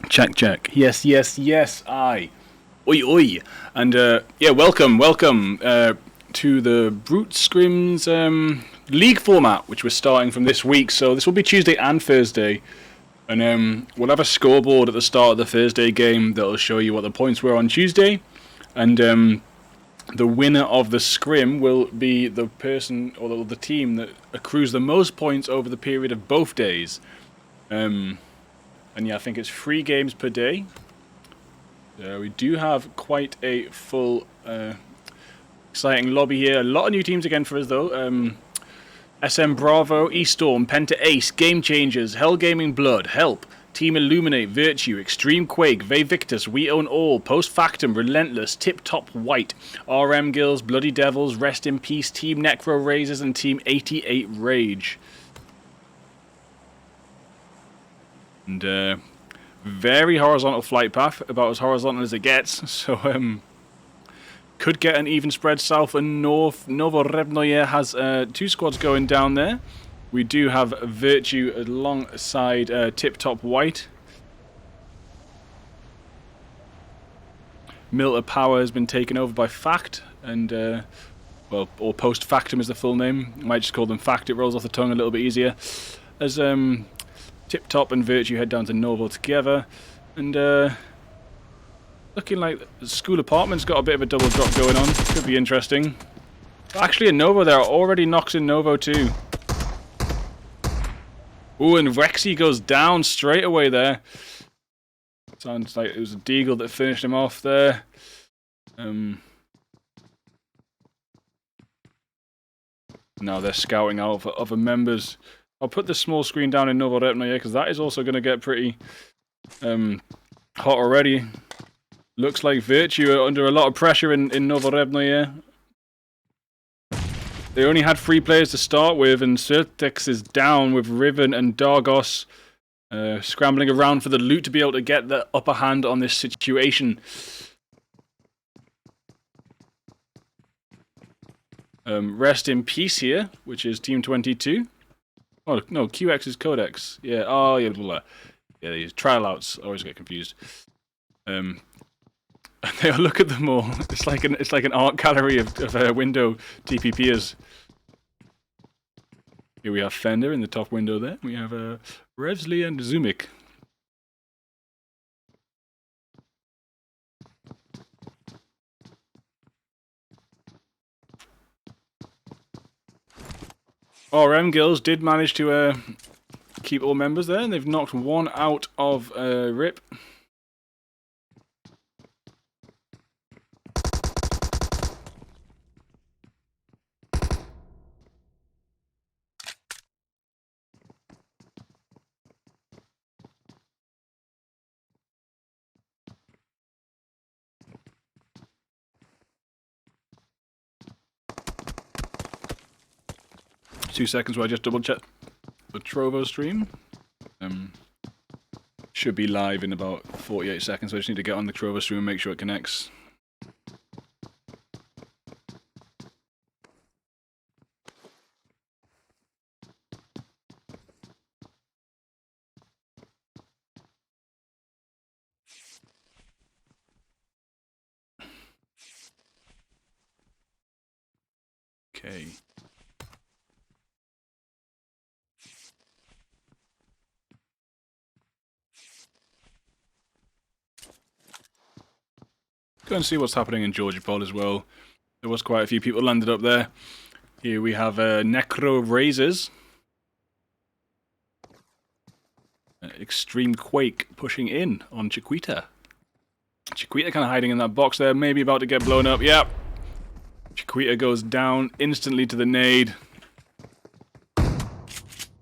Check, check. Yes, yes, yes, I. Oi, oi. And, yeah, welcome to the Brute Scrims league format, which we're starting from this week. So this will be Tuesday and Thursday. And we'll have a scoreboard at the start of the Thursday game that'll show you what the points were on Tuesday. And the winner of the scrim will be the person or the team that accrues the most points over the period of both days. And yeah, I think it's 3 games per day. We do have quite a full, exciting lobby here. A lot of new teams again for us, though. SM Bravo, E-Storm, Penta Ace, Game Changers, Hell Gaming Blood, Help, Team Illuminate, Virtue, Extreme Quake, Ve Victus, We Own All, Post Factum, Relentless, Tip Top White, RM Gills, Bloody Devils, Rest in Peace, Team Necro Razors, and Team 88 Rage. And, very horizontal flight path, about as horizontal as it gets, so could get an even spread south and north. Novorevnoye has 2 squads going down there. We do have Virtue alongside Tip Top White. Milter Power has been taken over by Fact, and well, or Post Factum is the full name. I might just call them Fact, it rolls off the tongue a little bit easier. As Tip Top and Virtue head down to Novo together, and looking like the school apartment's got a bit of a double drop going on. Could be interesting. Actually, a Novo there already knocks in Novo too. Ooh, and Rexy goes down straight away there. Sounds like it was a Deagle that finished him off there. Now they're scouting out for other members. I'll put the small screen down in Novorevnoye because that is also going to get pretty hot already. Looks like Virtue are under a lot of pressure in Novorevnoye. They only had 3 players to start with, and Certex is down with Riven and Dargos scrambling around for the loot to be able to get the upper hand on this situation. Rest in Peace here, which is Team 22. Oh, no, QX is Codex. Yeah, oh, yeah, blah, blah. Yeah, these trial outs. I always get confused. Look at them all. It's like an art gallery of window TPPers. Here we have Fender in the top window there. We have Revsly and Zumik. RM Gills did manage to keep all members there, and they've knocked one out of RIP. Two seconds while I just double check the Trovo stream. Should be live in about 48 seconds, so I just need to get on the Trovo stream and make sure it connects. Okay. Go and see what's happening in Georgia Pod as well. There was quite a few people landed up there. Here we have Necro Razors. Extreme Quake pushing in on Chiquita. Chiquita kind of hiding in that box there, maybe about to get blown up. Yep. Chiquita goes down instantly to the nade.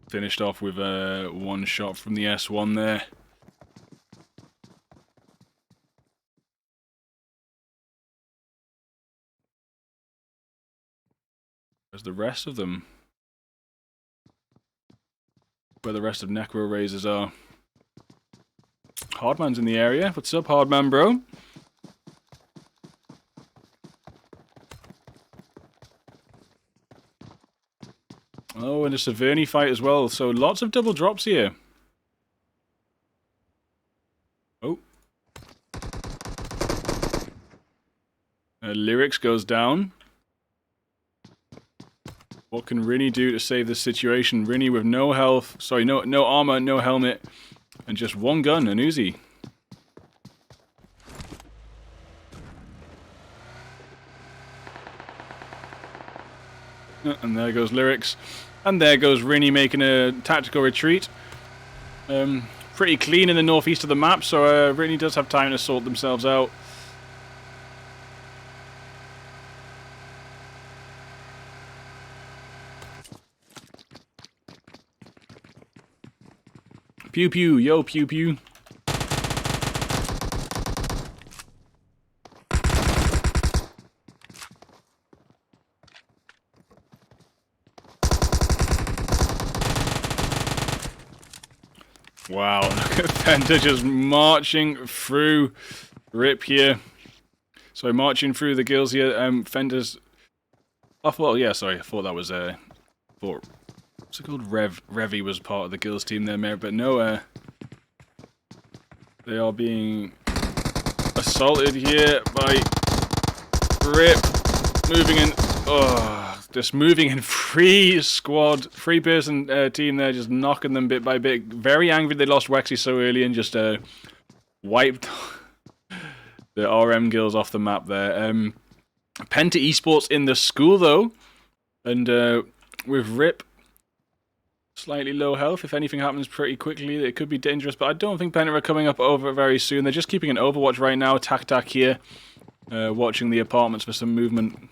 Finished off with one shot from the S1 there. Where's the rest of them? Where the rest of Necro Razors are. Hardman's in the area. What's up, Hardman, bro? Oh, and a Severny fight as well. So lots of double drops here. Lyrics goes down. What can Rinny do to save this situation? Rinny with no health, sorry, no armor, no helmet, and just one gun, an Uzi. And there goes Lyrics. And there goes Rinny making a tactical retreat. Pretty clean in the northeast of the map, so Rinny does have time to sort themselves out. Pew pew, yo pew pew. Wow, look at Fender just marching through Rip here. So marching through the gills here. Fender's... Oh, well, yeah, sorry, I thought that was... What's it called? Revy was part of the Gills team there, Mary, but no, they are being assaulted here by Rip. Moving in, just moving in three-person team there, just knocking them bit by bit. Very angry they lost Wexy so early and just wiped the RM Gills off the map there. Penta Esports in the school though, and with Rip slightly low health. If anything happens pretty quickly, it could be dangerous, but I don't think Penta are coming up over very soon. They're just keeping an overwatch right now. Tac here, watching the apartments for some movement.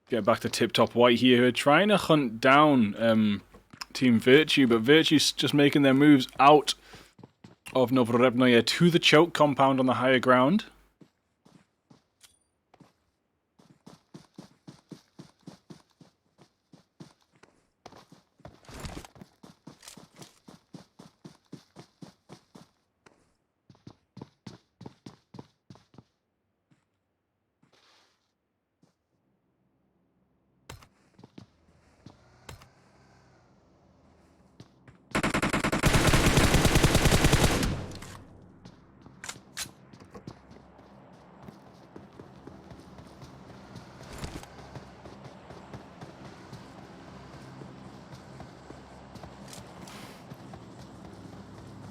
Get back to Tip Top White here, who are trying to hunt down Team Virtue, but Virtue's just making their moves out of Novorevnoye to the choke compound on the higher ground.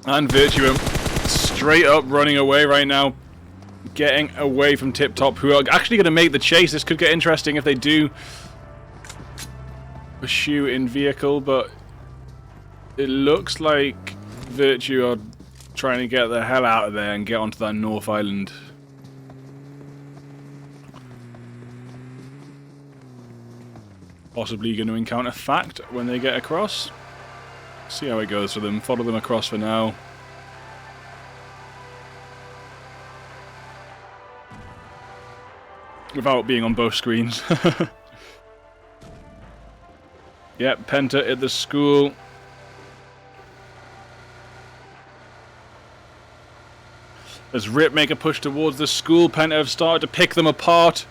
And Virtue straight up running away right now. Getting away from Tip Top, who are actually going to make the chase. This could get interesting if they do pursue in vehicle, but it looks like Virtue are trying to get the hell out of there and get onto that North Island. Possibly going to encounter Fact when they get across. See how it goes for them. Follow them across for now. Without being on both screens. Yep, Penta at the school. As Rip make a push towards the school, Penta have started to pick them apart.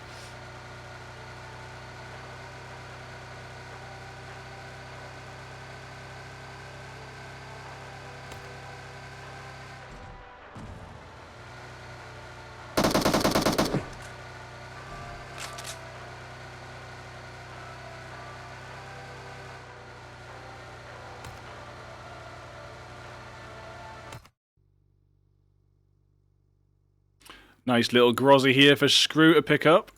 Nice little Grozzy here for Screw to pick up.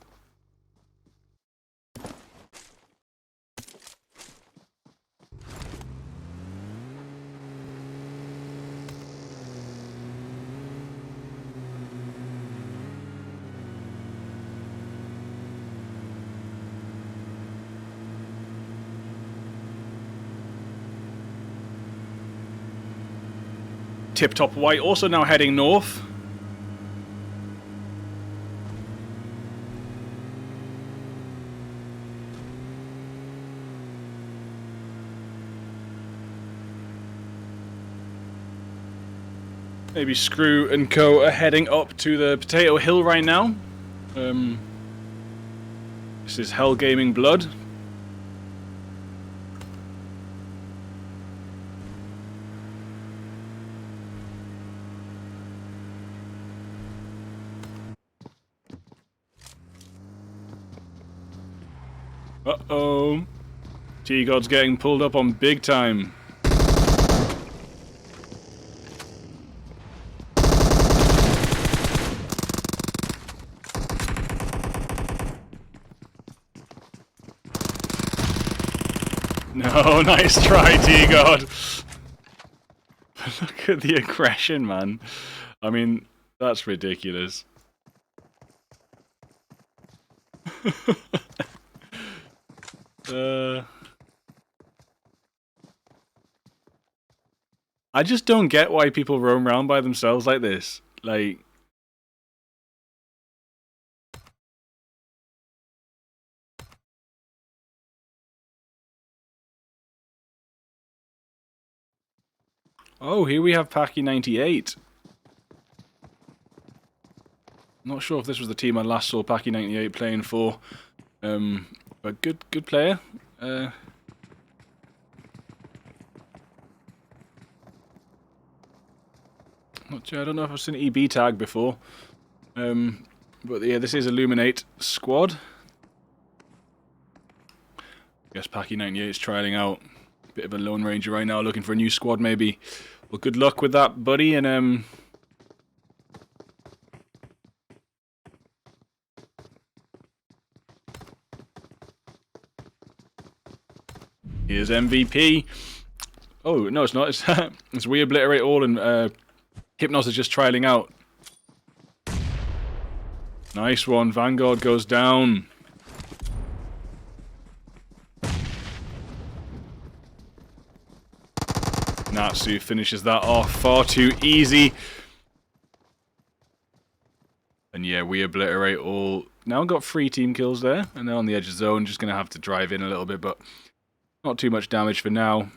Tip Top White also now heading north. Maybe Screw and Co are heading up to the Potato Hill right now. This is Hell Gaming Blood. Uh-oh. T-God's getting pulled up on big time. No, nice try, T-God. Look at the aggression, man. I mean, that's ridiculous. I just don't get why people roam around by themselves like this. Like... Oh, here we have Packy 98. Not sure if this was the team I last saw Packy 98 playing for. But good player. Not sure, I don't know if I've seen an EB tag before. But yeah, this is Illuminate squad. Guess Packy 98 is trialing out. Bit of a Lone Ranger right now, looking for a new squad maybe. Well, good luck with that, buddy, and here's MVP. Oh, no, it's not. It's We Obliterate All, and Hypnos is just trialing out. Nice one. Vanguard goes down. Natsu finishes that off far too easy. And yeah, We Obliterate All. Now got 3 team kills there, and they're on the edge of the zone. Just going to have to drive in a little bit, but not too much damage for now.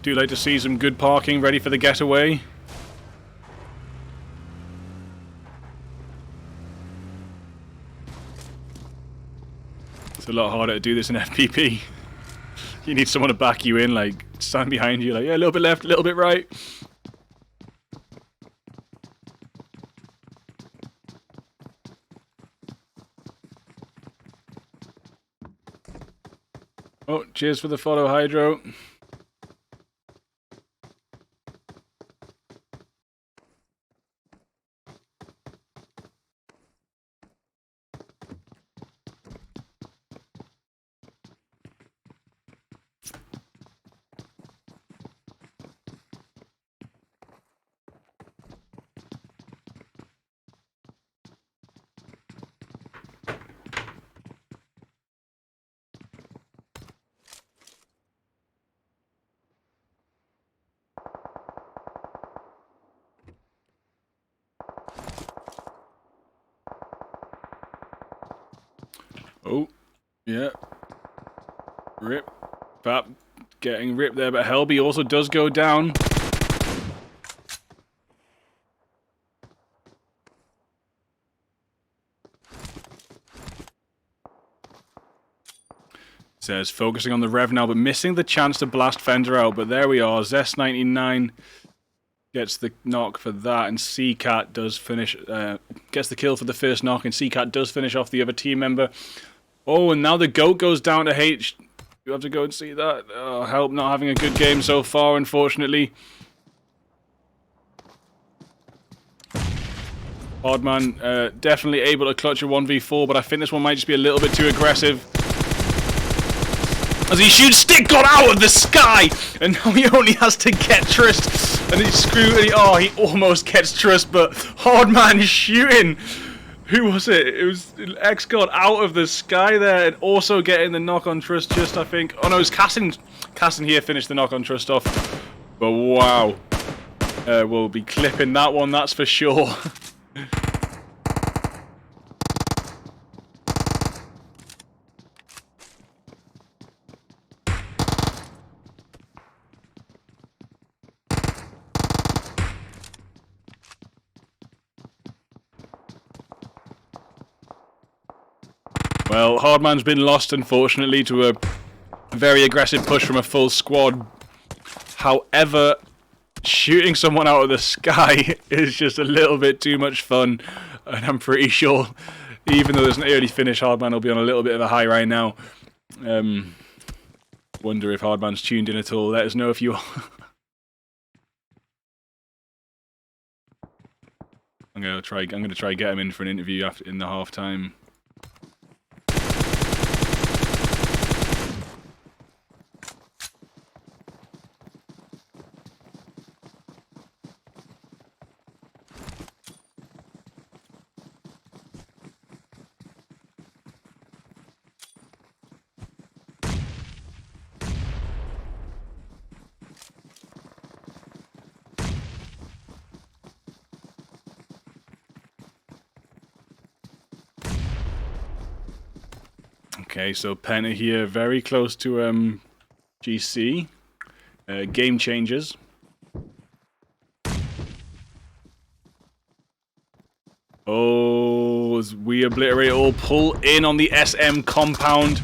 Do like to see some good parking ready for the getaway. It's a lot harder to do this in FPP. You need someone to back you in, like stand behind you, like, yeah, a little bit left, a little bit right. Oh, cheers for the follow, Hydro. Oh, yeah. Rip. Fap getting ripped there, but Helby also does go down. Says focusing on the rev now, but missing the chance to blast Fender out. But there we are. Zest99 gets the knock for that, and C-Cat does finish, gets the kill for the first knock, and C-Cat does finish off the other team member. Oh, and now the GOAT goes down to H. You have to go and see that. Oh, Help not having a good game so far, unfortunately. Hardman definitely able to clutch a 1v4, but I think this one might just be a little bit too aggressive. As he shoots, Stick got out of the sky! And now he only has to get Trist. And he's screwed. Oh, he almost gets Trist, but Hardman is shooting. Who was it? It was X got out of the sky there and also getting the knock on Trust just, I think. Oh no, it's Cassin. Cassin here finished the knock on Trust off. But wow. We'll be clipping that one, that's for sure. Well, Hardman's been lost, unfortunately, to a very aggressive push from a full squad. However, shooting someone out of the sky is just a little bit too much fun, and I'm pretty sure, even though there's an early finish, Hardman will be on a little bit of a high right now. Wonder if Hardman's tuned in at all. Let us know if you are. I'm gonna try get him in for an interview in the half time. Okay, so Penta here, very close to GC. Game changers. Oh, as we obliterate all, pull in on the SM compound.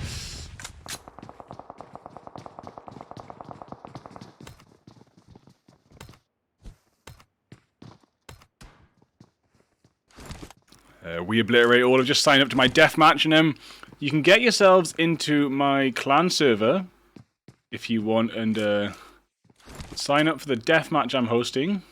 We obliterate all. I've just signed up to my deathmatch, and you can get yourselves into my clan server if you want, and sign up for the deathmatch I'm hosting.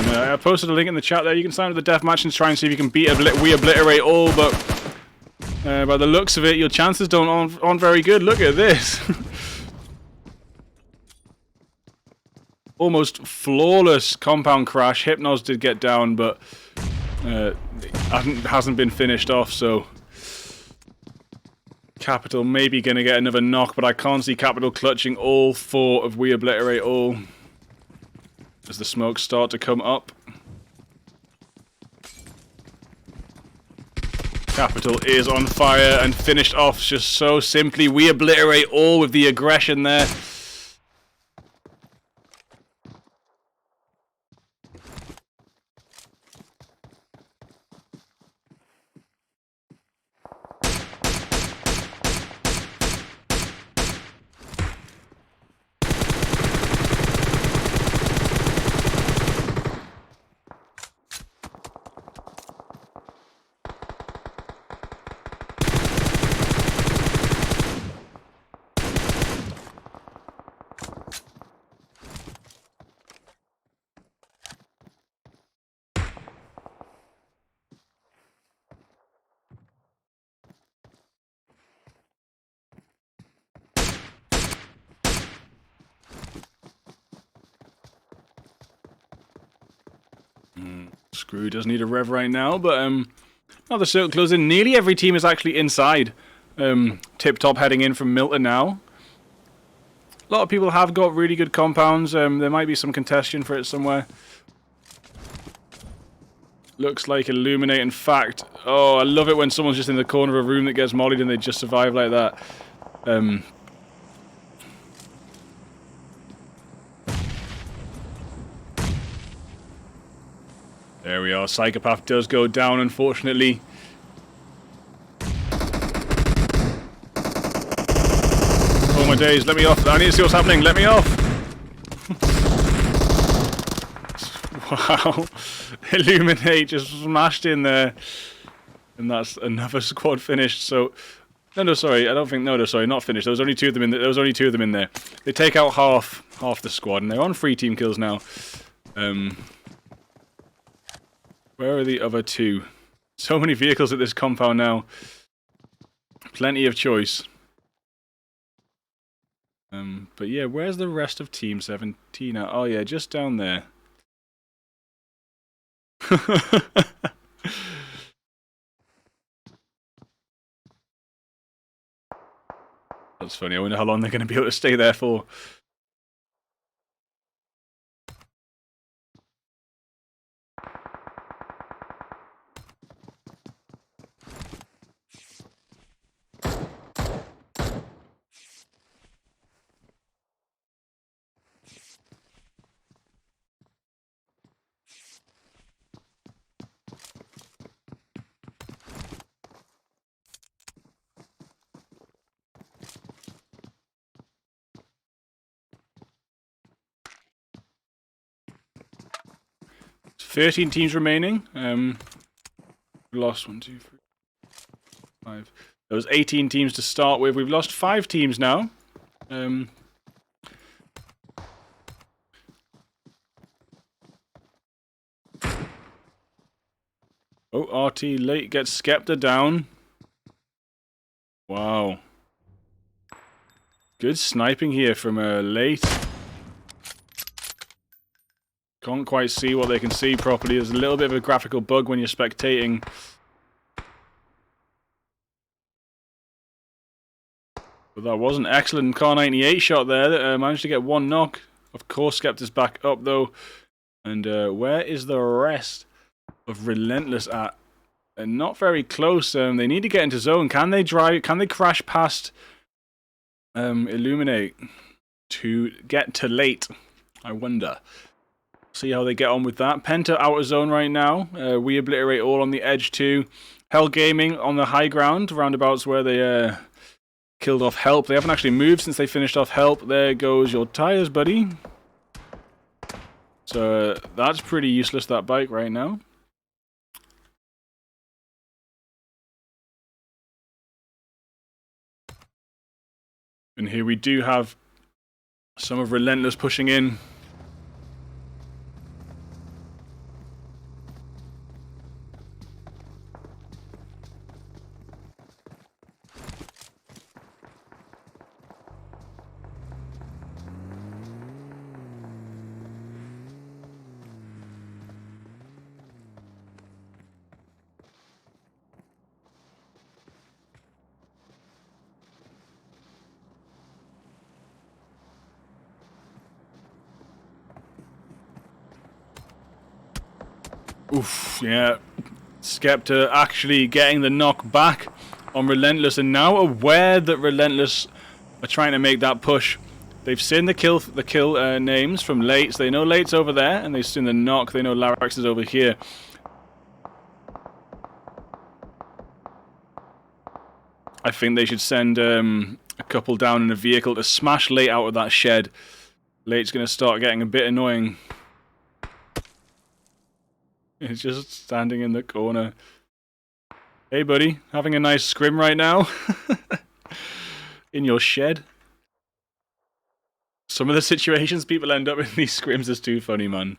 I posted a link in the chat there. You can sign up for the deathmatch and try and see if you can beat we obliterate all, but by the looks of it, your chances aren't very good. Look at this. Almost flawless compound crash. Hypnos did get down, but hasn't been finished off, so Capital maybe going to get another knock, but I can't see Capital clutching all four of we obliterate all as the smokes start to come up. Capital is on fire and finished off just so simply. We obliterate all with the aggression there. Screw does need a rev right now, but now the circle closing. Nearly every team is actually inside. Tip Top heading in from Milton now. A lot of people have got really good compounds. There might be some contention for it somewhere. Looks like Illuminate. In fact, oh, I love it when someone's just in the corner of a room that gets mollied and they just survive like that. There we are. Psychopath does go down, unfortunately. Oh my days, let me off. I need to see what's happening. Let me off. Wow. Illuminate just smashed in there. And that's another squad finished. So, no, sorry. I don't think, no, sorry, not finished. There was only two of them in there. There was only two of them in there. They take out half the squad, and they're on 3 team kills now. Where are the other 2? So many vehicles at this compound now. Plenty of choice. But yeah, where's the rest of Team 17? Oh yeah, just down there. That's funny. I wonder how long they're going to be able to stay there for. 13 teams remaining. We lost 1, 2, 3, 5. There was 18 teams to start with. We've lost 5 teams now. Oh, RT late gets Skepta down. Wow. Good sniping here from late. Can't quite see what they can see properly. There's a little bit of a graphical bug when you're spectating. But that was an excellent Car 98 shot there that managed to get 1 knock. Of course, Skepta's back up though. And where is the rest of Relentless at? Not very close. They need to get into zone. Can they drive? Can they crash past Illuminate to get to late? I wonder. See how they get on with that. Penta out of zone right now. We obliterate all on the edge too. Hell Gaming on the high ground, roundabouts where they killed off Help. They haven't actually moved since they finished off Help. There goes your tires, buddy. So that's pretty useless, that bike right now. And here we do have some of Relentless pushing in. Oof, yeah. Skepta actually getting the knock back on Relentless, and now aware that Relentless are trying to make that push. They've seen the kill names from Late, so they know Late's over there, and they've seen the knock, they know Larax is over here. I think they should send a couple down in a vehicle to smash Late out of that shed. Late's going to start getting a bit annoying. He's just standing in the corner. Hey, buddy. Having a nice scrim right now? In your shed? Some of the situations people end up in these scrims is too funny, man.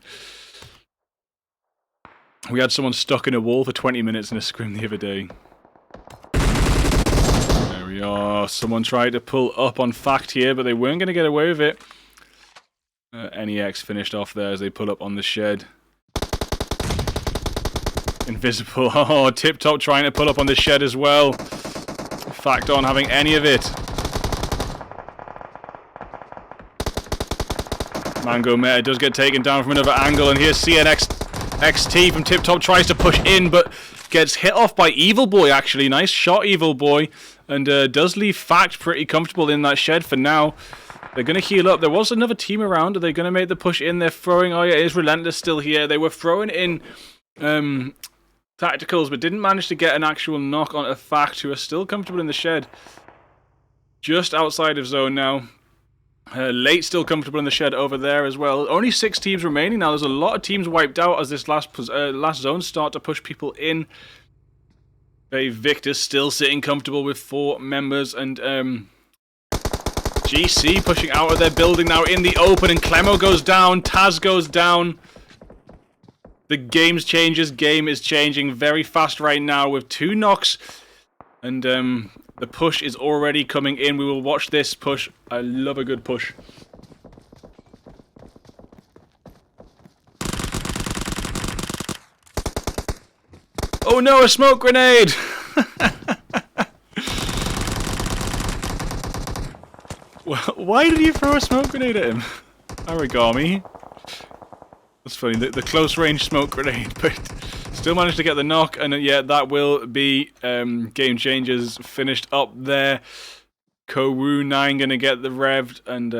We had someone stuck in a wall for 20 minutes in a scrim the other day. There we are. Someone tried to pull up on Fact here, but they weren't going to get away with it. NEX finished off there as they pull up on the shed. Invisible. Oh, Tip Top trying to pull up on the shed as well. Fact on having any of it. Mango Meta does get taken down from another angle, and here's CNXT from Tip Top, tries to push in, but gets hit off by Evil Boy, actually. Nice shot, Evil Boy. And does leave Fact pretty comfortable in that shed for now. They're going to heal up. There was another team around. Are they going to make the push in? They're throwing... Oh, yeah, it is Relentless still here. They were throwing in... tacticals, but didn't manage to get an actual knock on a Fact, who are still comfortable in the shed. Just outside of zone now. Late still comfortable in the shed over there as well. Only 6 teams remaining now. There's a lot of teams wiped out as this last zone start to push people in. Victor still sitting comfortable with 4 members, and GC pushing out of their building now in the open, and Clemo goes down, Taz goes down. The game is changing very fast right now with 2 knocks. And the push is already coming in. We will watch this push. I love a good push. Oh no, a smoke grenade! Well, why did you throw a smoke grenade at him? Origami. That's funny, the close range smoke grenade, but still managed to get the knock, and yeah, that will be Game Changers finished up there. Kowu9 going to get the revved, and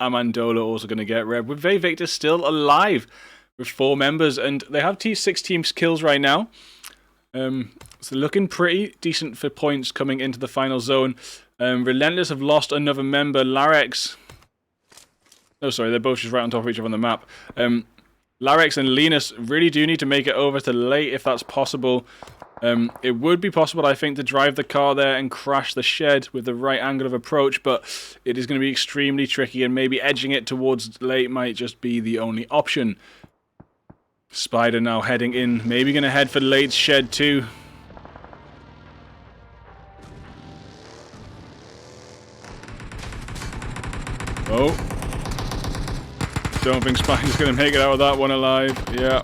Amandola also going to get revved, with Victor still alive with 4 members, and they have 6 team kills right now. So looking pretty decent for points coming into the final zone. Relentless have lost another member, Larex. Oh, sorry, they're both just right on top of each other on the map. Larex and Linus really do need to make it over to late if that's possible. It would be possible, I think, to drive the car there and crash the shed with the right angle of approach, but it is going to be extremely tricky, and maybe edging it towards late might just be the only option. Spider now heading in, maybe going to head for late's shed too. Oh. Don't think Spider's going to make it out of that one alive. Yeah.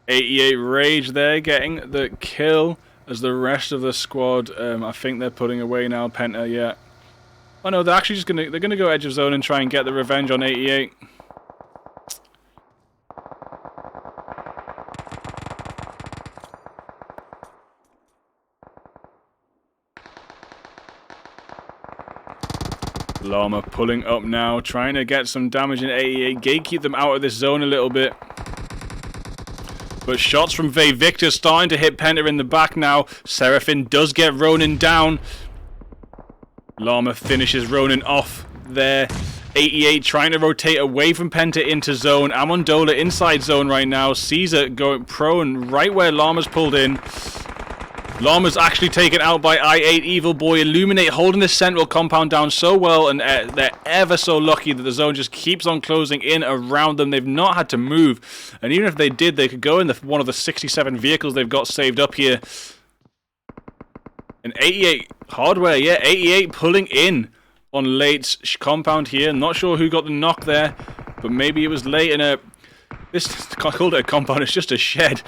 .88 Rage there, getting the kill as the rest of the squad. I think they're putting away now. Penta, yeah. Oh no, they're actually just they're gonna go edge of zone and try and get the revenge on .88. Llama pulling up now, trying to get some damage in .88. Gatekeep them out of this zone a little bit. But shots from Vay Victor starting to hit Penta in the back now. Seraphim does get Ronin down. Llama finishes Ronin off there. .88 trying to rotate away from Penta into zone. Amondola inside zone right now. Caesar going prone right where Llama's pulled in. Llama's actually taken out by I8 Evil Boy. Illuminate holding the central compound down so well, and they're ever so lucky that the zone just keeps on closing in around them. They've not had to move, and even if they did, they could go in one of the 67 vehicles they've got saved up here. And .88 hardware, yeah, .88 pulling in on Late's compound here. Not sure who got the knock there, but maybe it was Late in I called it a compound, it's just a shed.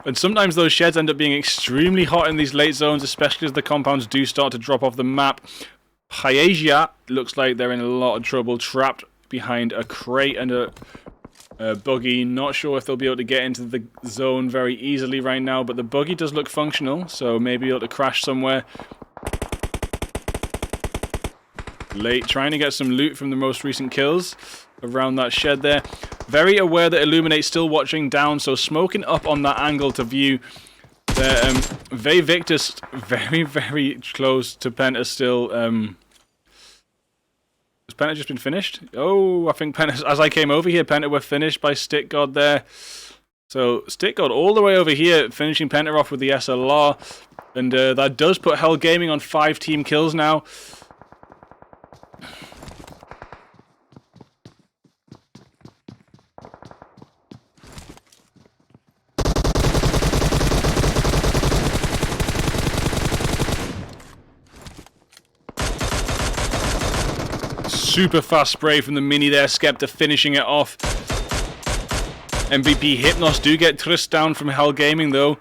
And sometimes those sheds end up being extremely hot in these late zones, especially as the compounds do start to drop off the map. Hyasia looks like they're in a lot of trouble, trapped behind a crate and a buggy. Not sure if they'll be able to get into the zone very easily right now, but the buggy does look functional, so maybe able to crash somewhere. Late trying to get some loot from the most recent kills around that shed there. Very aware that Illuminate's still watching down, so smoking up on that angle to view there. Vay Victor's very, very close to Penta still. Has Penta just been finished? Oh, I think Penta, as I came over here, Penta were finished by Stick God there. So Stick God all the way over here, finishing Penta off with the SLR. And that does put Hell Gaming on 5 team kills now. Super fast spray from the Mini there, Skepta finishing it off. MVP Hypnos do get Trist down from Hell Gaming though.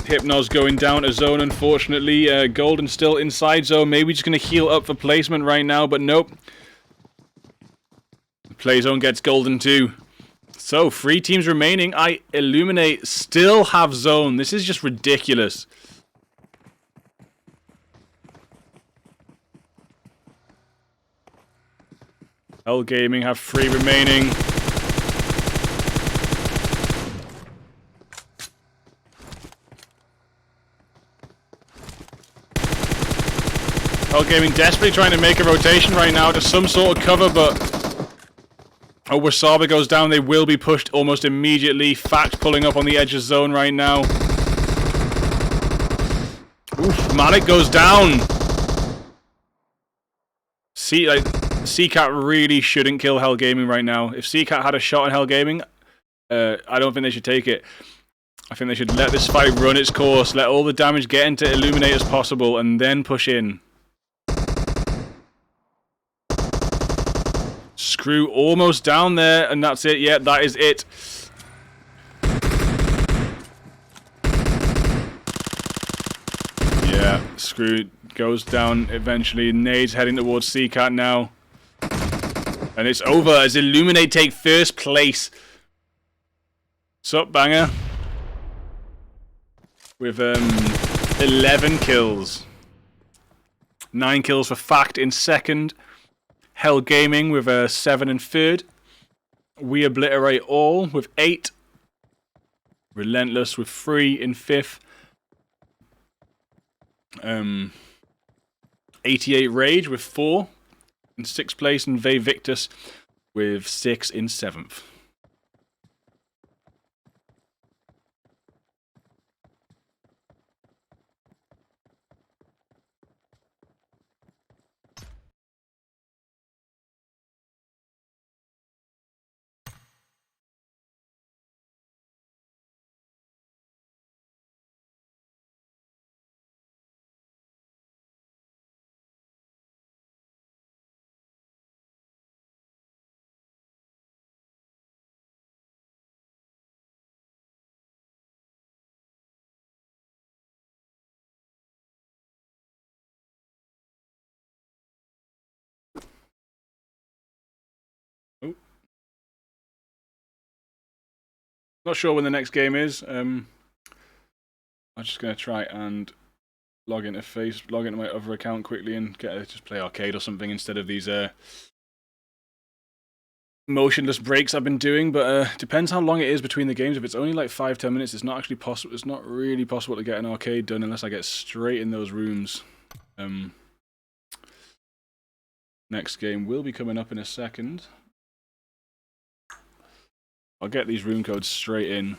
Hypnos going down a zone unfortunately. Golden still inside zone, maybe just going to heal up for placement right now, but nope. Play zone gets Golden too. So, 3 teams remaining. Illuminate still have zone. This is just ridiculous. Hell Gaming have 3 remaining. Hell Gaming desperately trying to make a rotation right now to some sort of cover, but oh, Wasabi goes down. They will be pushed almost immediately. Fact pulling up on the edge of zone right now. Oof, Malik goes down. CCAT really shouldn't kill Hell Gaming right now. If CCAT had a shot on Hell Gaming, I don't think they should take it. I think they should let this fight run its course, let all the damage get into Illuminate as possible, and then push in. Screw almost down there, and that's it. Yeah, that is it. Yeah, Screw goes down eventually. Nade's heading towards CCAT now. And it's over as Illuminate take first place. Sup, Banger? With 11 kills. 9 kills for Fact in second. Hell Gaming with 7 in third. We Obliterate All with 8. Relentless with 3 in 5th. 88 Rage with 4 in 6th place. And Ve Victus with 6 in 7th. Oh. Not sure when the next game is. I'm just going to try and log into my other account quickly and just play arcade or something instead of these motionless breaks I've been doing. But depends how long it is between the games. If it's only like 5-10 minutes, it's not actually possible. It's not really possible to get an arcade done unless I get straight in those rooms. Next game will be coming up in a second. I'll get these room codes straight in.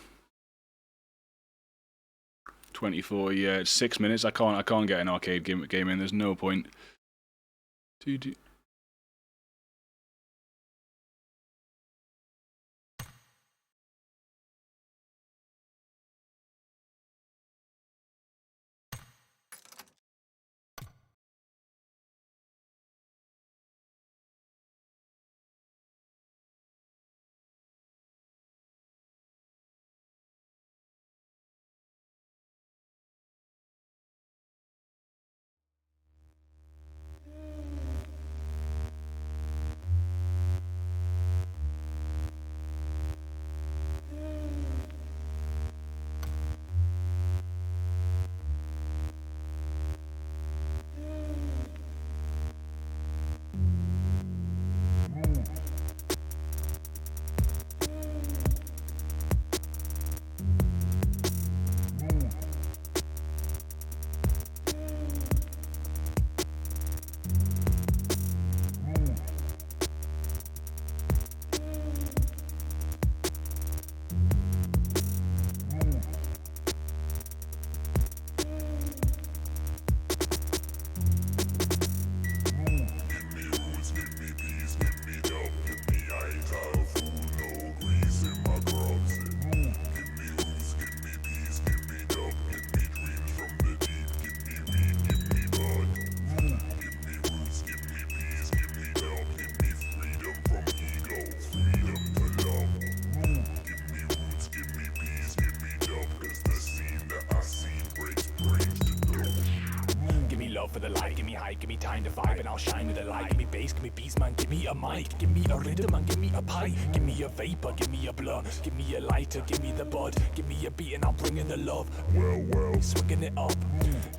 24, yeah, it's 6 minutes. I can't get an arcade game in. There's no point. For the light, give me height, give me time to vibe, and I'll shine with the light. Give me bass, give me beats, man, give me a mic, give me a rhythm, and give me a pipe, give me a vapor, give me a blunt, give me a lighter, give me the bud, give me a beat, and I'll bring in the love. Well, swinging it up.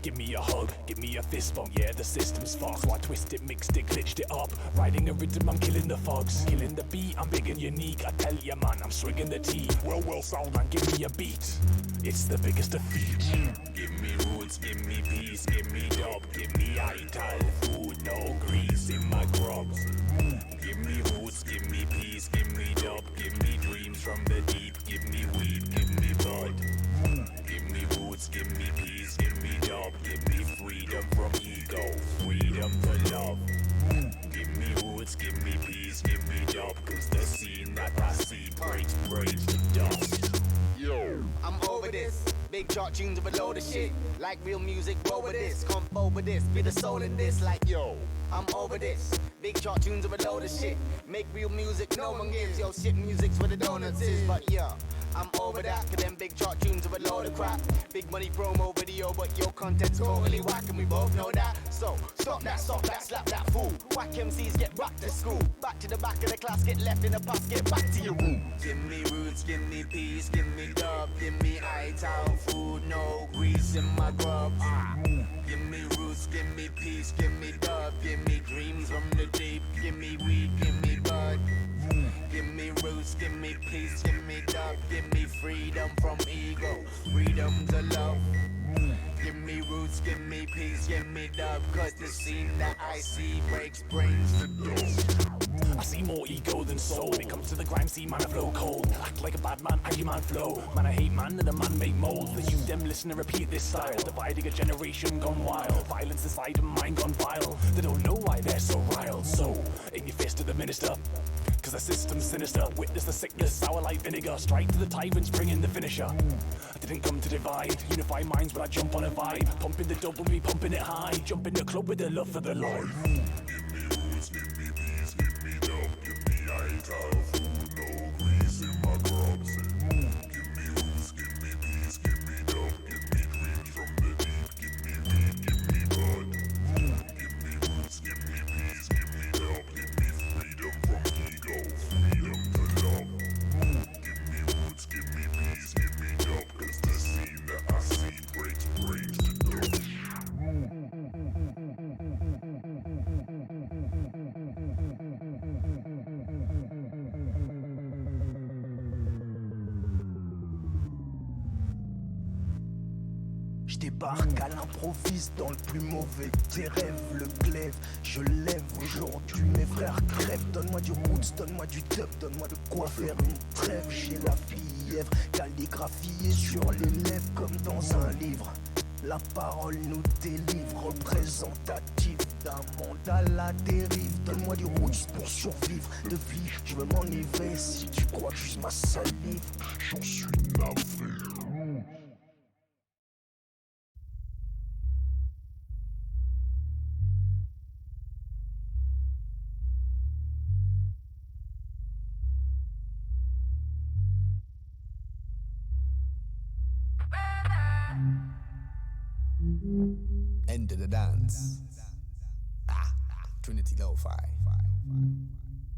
Give me a hug, give me a fist bump. Yeah, the system's fucked, so I twist it, mixed it, glitched it up. Riding a rhythm, I'm killing the fogs, killing the beat. I'm big and unique. I tell ya, man, I'm swinging the tea. Well, sound man, give me a beat. It's the biggest defeat. Give me roots, give me peace, give me dub, give me ital food, no grease in my grubs. Give me roots, give me peace, give me dub, give me dreams from the deep, give me weed, give me bud. Give me roots, give me peace, give me dub, give me freedom from ego, freedom to love. Give me roots, give me peace, give me dub, cause the scene that I see breaks to dust. Yo, I'm over this. Big chart tunes with a load of shit. Like real music, roll with this. Come over this, be the soul in this. Like yo, I'm over this. Big chart tunes with a load of shit. Make real music, no one gives. Yo, shit music's where the donuts is. But yeah, I'm over that. Cause them big chart tunes with a load of crap. Big money promo video, but your content's totally whack, and we both know that. So stop that, slap that fool. Whack MCs, get back to school. Back to the back of the class, get left in the past, get back to your room. Give me roots, give me peace, give me dub, give me high-town food, no grease in my grubs. Give me roots, give me peace, give me dub, give me dreams from the deep, give me weed, give me bud. Give me roots, roots, give me peace, give me love, give me freedom from ego, freedom to love. Give me roots, give me peace, give me love, cause the scene that I see breaks brains to dust. I see more ego than soul. When it comes to the grime scene, man, I flow cold. Act like a bad man, angry man flow. Man, I hate man, and a man make molds. The you them listen and repeat this style. Dividing a generation gone wild. Violence inside and mind gone vile. They don't know why they're so riled. So, in your fist to the minister. Cause the system's sinister. Witness the sickness, sour like vinegar. Strike to the tyrants, bring in the finisher. I didn't come to divide. Unify minds when I jump on a vibe. Pumping the dope when we pumping it high. Jump in the club with the love for the life. Give me roots, give me peace, give me love, give me height of food, no grease in my crops. Give me roots, give me peace, give me love, give me dreams from the deep, give me weed, give me bud. Give me roots, give me peace, give me love, give me freedom from ego, freedom to love. Give me roots, give me peace, give me love, cause the scene that I see breaks brains to dust. Je débarque à l'improviste dans le plus mauvais des rêves, le glaive, je lève aujourd'hui mes frères crèvent. Donne-moi du roots, donne-moi du dub, donne-moi de quoi faire une trêve. J'ai la fièvre, calligraphiée sur les lèvres comme dans un livre. La parole nous délivre, représentatif d'un monde à la dérive. Donne-moi du roots pour survivre. Depuis, je veux m'enivrer. Si tu crois que j'use ma salive, j'en suis navré. End of the dance. Trinity Lo-Fi.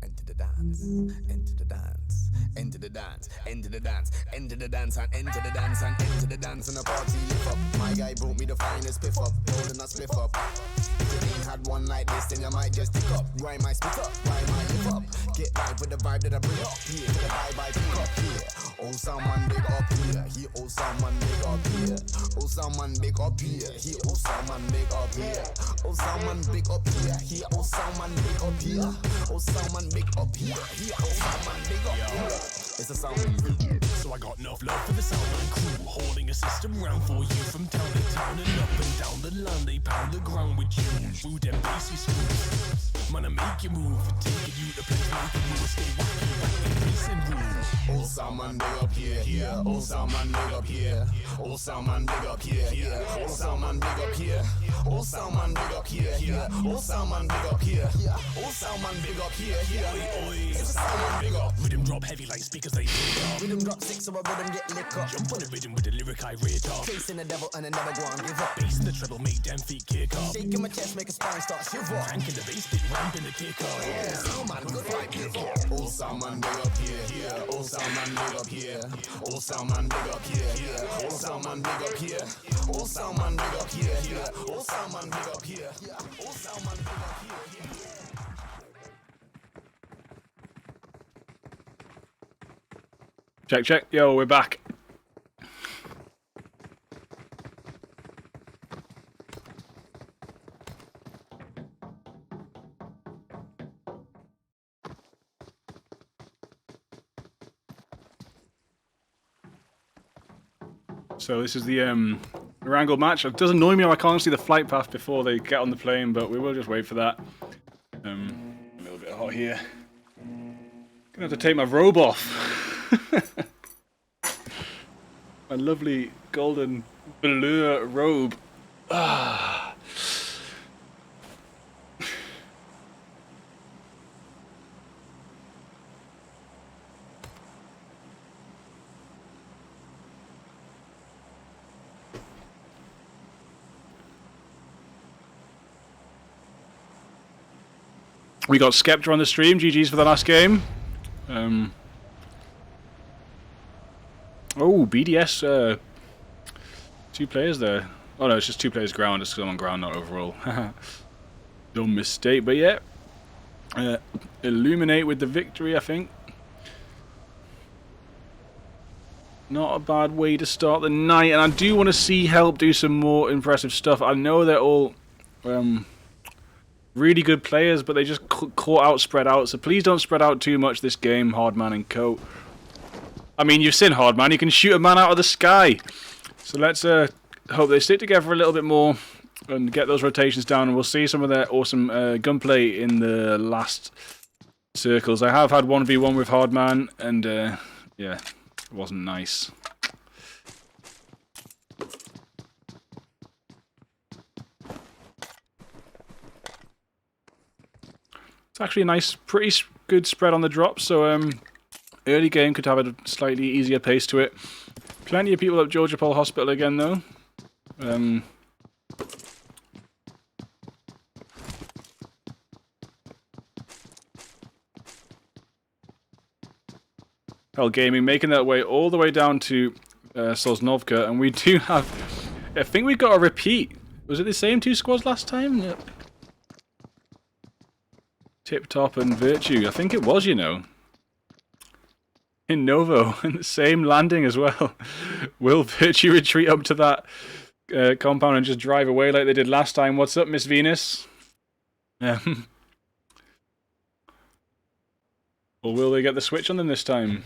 Enter the dance, enter the dance, enter the dance, enter the dance, enter the dance, and enter the dance, and enter the dance, and the party lift up. My guy brought me the finest piff up, holding a spliff up. If you ain't had one like this, then you might just pick up. Rhyme my spit up, rhyme my lift up. Get live with the vibe that I bring up here. To the vibe I pick up here. Oh, someone big up here. He oh, someone big up here. Oh, someone big up here. He oh, someone big up here. Oh, someone big up here. He oh, someone big up here. Oh, someone big up here. He oh, someone big up here. It's a sound. So I got enough love for the Soundline crew, holding a system round for you from town to town and up and down the line. They pound the ground with you, through them bassy screws. Man, I make you move, taking you to place, making you escape, walking back in peace and rules. Oh, someone big up here, here. Oh, someone big up here. Oh, someone big up here, here. Oh, someone big up here. Oh, someone big up here, here. Oh, someone big up here. Oh, someone big up here, here. Oi, oi, Someone big up. rhythm drop heavy like speakers they pick up. Rhythm drop six, so I rhythm get lick up. Jump on the rhythm with the lyric I read up. Chasing the devil and I never go and give up. Bass in the treble, make them feet kick up. Shaking my chest, make a spine start shiver. Cranking the bass, stick ramping the kick up. Someone good vibe, give up. Oh, someone big up here, here. Oh, someone big up here. Oh, someone big up here, here. Oh, someone big up here. Oh, someone big up here, here. Oh, someone big up here. Oh, someone big up here, here. Check, check. Yo, we're back. So this is the wrangle match. It does annoy me how I can't see the flight path before they get on the plane, but we will just wait for that. A little bit hot here. Gonna have to take my robe off. My lovely golden velour robe. Ah. We got Skepta on the stream. GG's for the last game. Oh, BDS. 2 players there. Oh no, it's just 2 players ground. It's because I'm on ground, not overall. Dumb mistake, but yeah. Illuminate with the victory, I think. Not a bad way to start the night, and I do want to see Help do some more impressive stuff. I know they're all really good players, but they just caught out, spread out, so please don't spread out too much this game, Hardman and co. I mean, you've seen Hardman, you can shoot a man out of the sky. So let's hope they stick together a little bit more and get those rotations down, and we'll see some of their awesome gunplay in the last circles. I have had 1v1 with Hardman, and yeah, it wasn't nice. It's actually a nice, pretty good spread on the drop, so early game could have a slightly easier pace to it. Plenty of people at Georgia Pole Hospital again, though. Hell Gaming making that way all the way down to Sosnovka, and we do have... I think we got a repeat. Was it the same two squads last time? Yep. Tip Top and Virtue. I think it was, you know. In Novo, in the same landing as well. Will Virtue retreat up to that compound and just drive away like they did last time? What's up, Miss Venus? Or will they get the switch on them this time?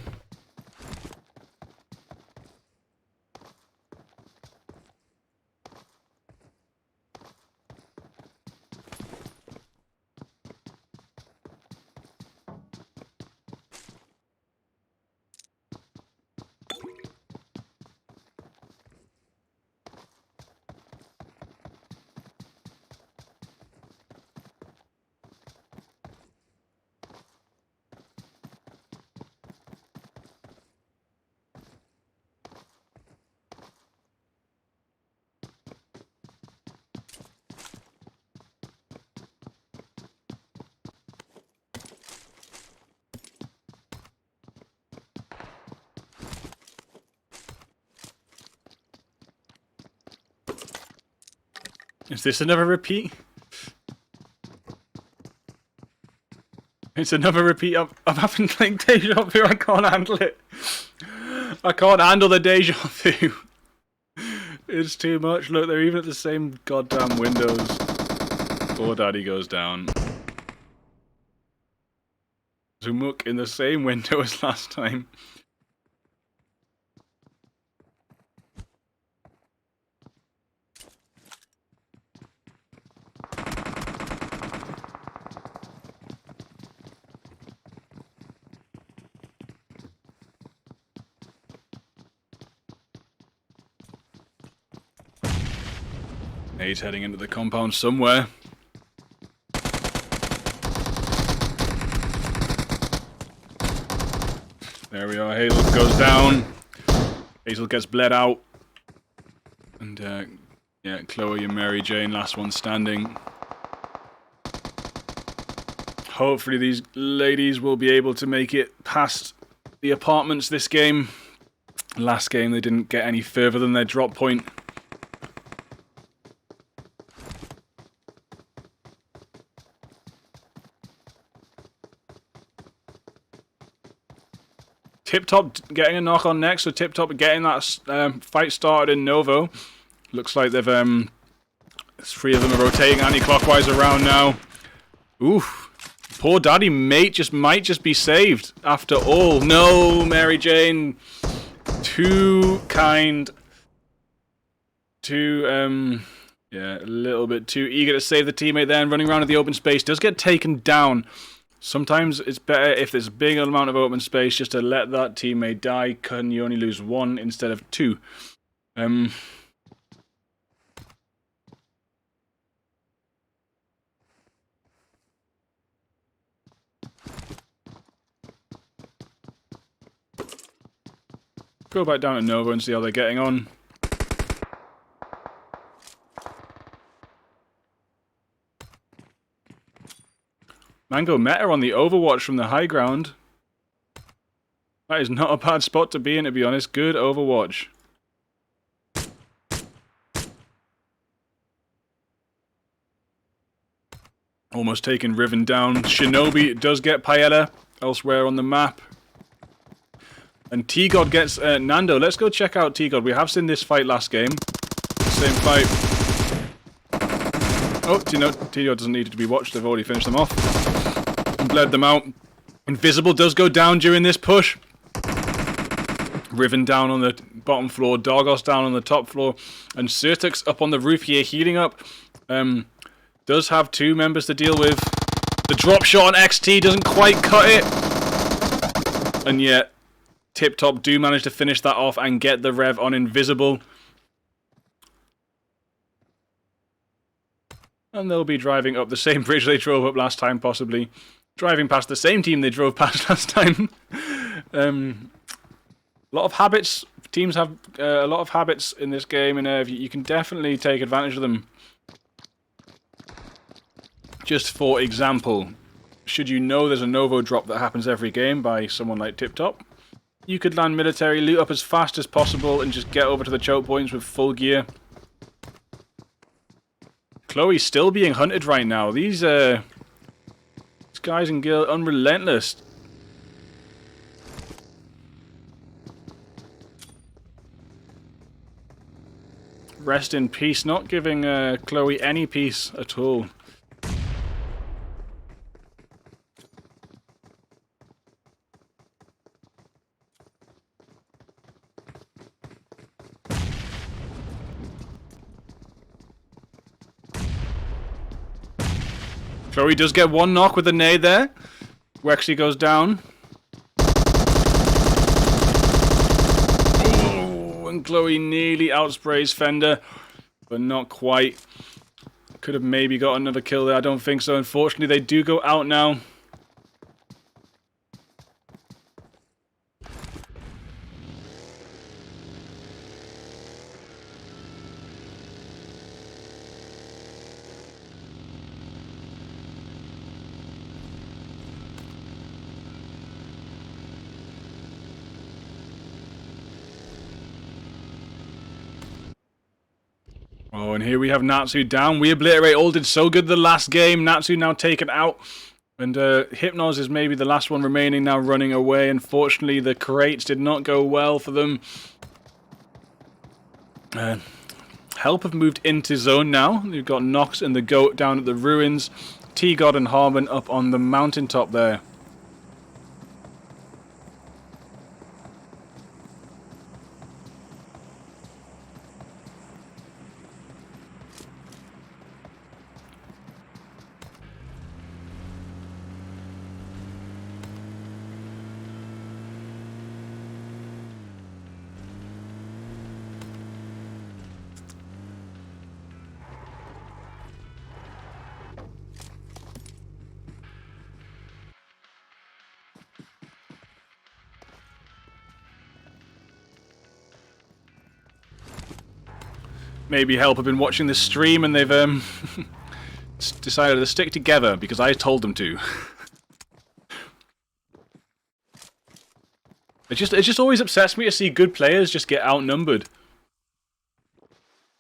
Is this another repeat? It's another repeat. I'm having like deja vu. I can't handle it. I can't handle the deja vu. It's too much. Look, they're even at the same goddamn windows. Poor Daddy goes down. Zumuk in the same window as last time. He's heading into the compound somewhere. There we are. Hazel goes down. Hazel gets bled out. And yeah, Chloe and Mary Jane, last one standing. Hopefully these ladies will be able to make it past the apartments this game. Last game they didn't get any further than their drop point. Tip Top getting a knock on next, so Tip Top getting that fight started in Novo. Looks like they've three of them are rotating anti-clockwise around now. Oof. Poor Daddy mate might just be saved after all. No, Mary Jane. Too kind. Too yeah, a little bit too eager to save the teammate there, and running around in the open space does get taken down. Sometimes it's better if there's a big amount of open space just to let that teammate die. Can you only lose one instead of two? Go back down to Nova and see how they're getting on. Mango Meta on the Overwatch from the high ground. That is not a bad spot to be in, to be honest. Good Overwatch. Almost taking Riven down. Shinobi does get Paella elsewhere on the map. And T-God gets Nando. Let's go check out T-God. We have seen this fight last game. Same fight. Oh, T-God doesn't need to be watched. They've already finished them off. And bled them out. Invisible does go down during this push. Riven down on the bottom floor. Dargos down on the top floor. And Surtux up on the roof here, healing up. Does have 2 members to deal with. The drop shot on XT doesn't quite cut it. And yet, Tip Top do manage to finish that off and get the rev on Invisible. And they'll be driving up the same bridge they drove up last time, possibly. Driving past the same team they drove past last time. A lot of habits. Teams have a lot of habits in this game, and you can definitely take advantage of them. Just for example, should you know there's a Novo drop that happens every game by someone like Tip Top, you could land military, loot up as fast as possible, and just get over to the choke points with full gear. Chloe's still being hunted right now. These guys and girls unrelentless. Rest in peace, not giving Chloe any peace at all. Chloe does get 1 knock with a nade there. Wexy goes down. Oh, and Chloe nearly outsprays Fender, but not quite. Could have maybe got another kill there. I don't think so. Unfortunately, they do go out now. Oh, and here we have Natsu down. We Obliterate all did so good the last game. Natsu now taken out. And Hypnos is maybe the last one remaining now running away. Unfortunately, the crates did not go well for them. Help have moved into zone now. We've got Nox and the Goat down at the ruins. T-God and Harmon up on the mountaintop there. Maybe Help have been watching this stream and they've decided to stick together because I told them to. It just always upsets me to see good players just get outnumbered.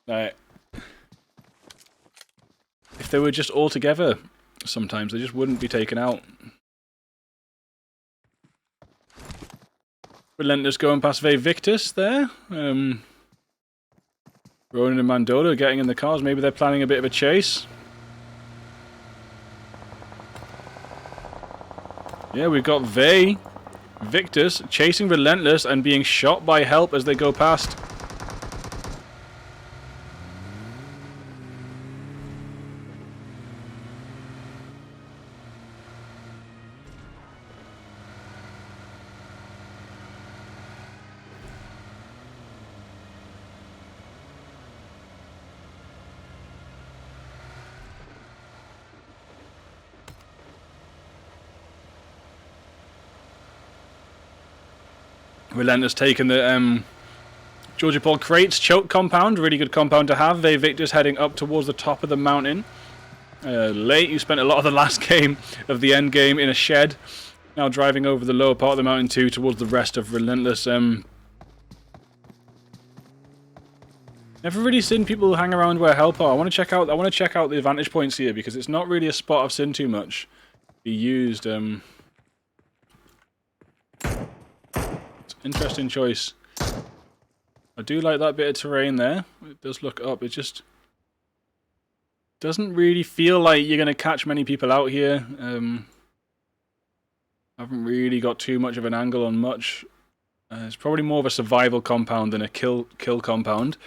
Like, if they were just all together, sometimes they just wouldn't be taken out. Relentless going past Victus there. Ronan and Mandola getting in the cars. Maybe they're planning a bit of a chase. Yeah, we've got Victus chasing Relentless and being shot by Help as they go past. Relentless taking the Georgia Paul crates, choke compound, really good compound to have. Victor's heading up towards the top of the mountain. Late, you spent a lot of the last game of the end game in a shed. Now driving over the lower part of the mountain too, towards the rest of Relentless. Never really seen people hang around where Help are. I want to check out the vantage points here because it's not really a spot I've seen too much be used. Interesting choice. I do like that bit of terrain there. It does look up. It just doesn't really feel like you're going to catch many people out here. Haven't really got too much of an angle on much. It's probably more of a survival compound than a kill compound.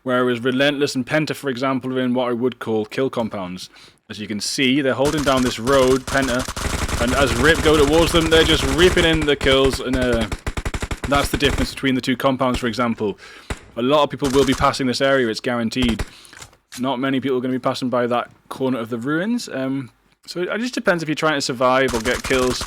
Whereas Relentless and Penta, for example, are in what I would call kill compounds. As you can see, they're holding down this road, Penta, and as Rip go towards them, they're just ripping in the kills, and that's the difference between the two compounds, for example. A lot of people will be passing this area, it's guaranteed. Not many people are going to be passing by that corner of the ruins. So it just depends if you're trying to survive or get kills.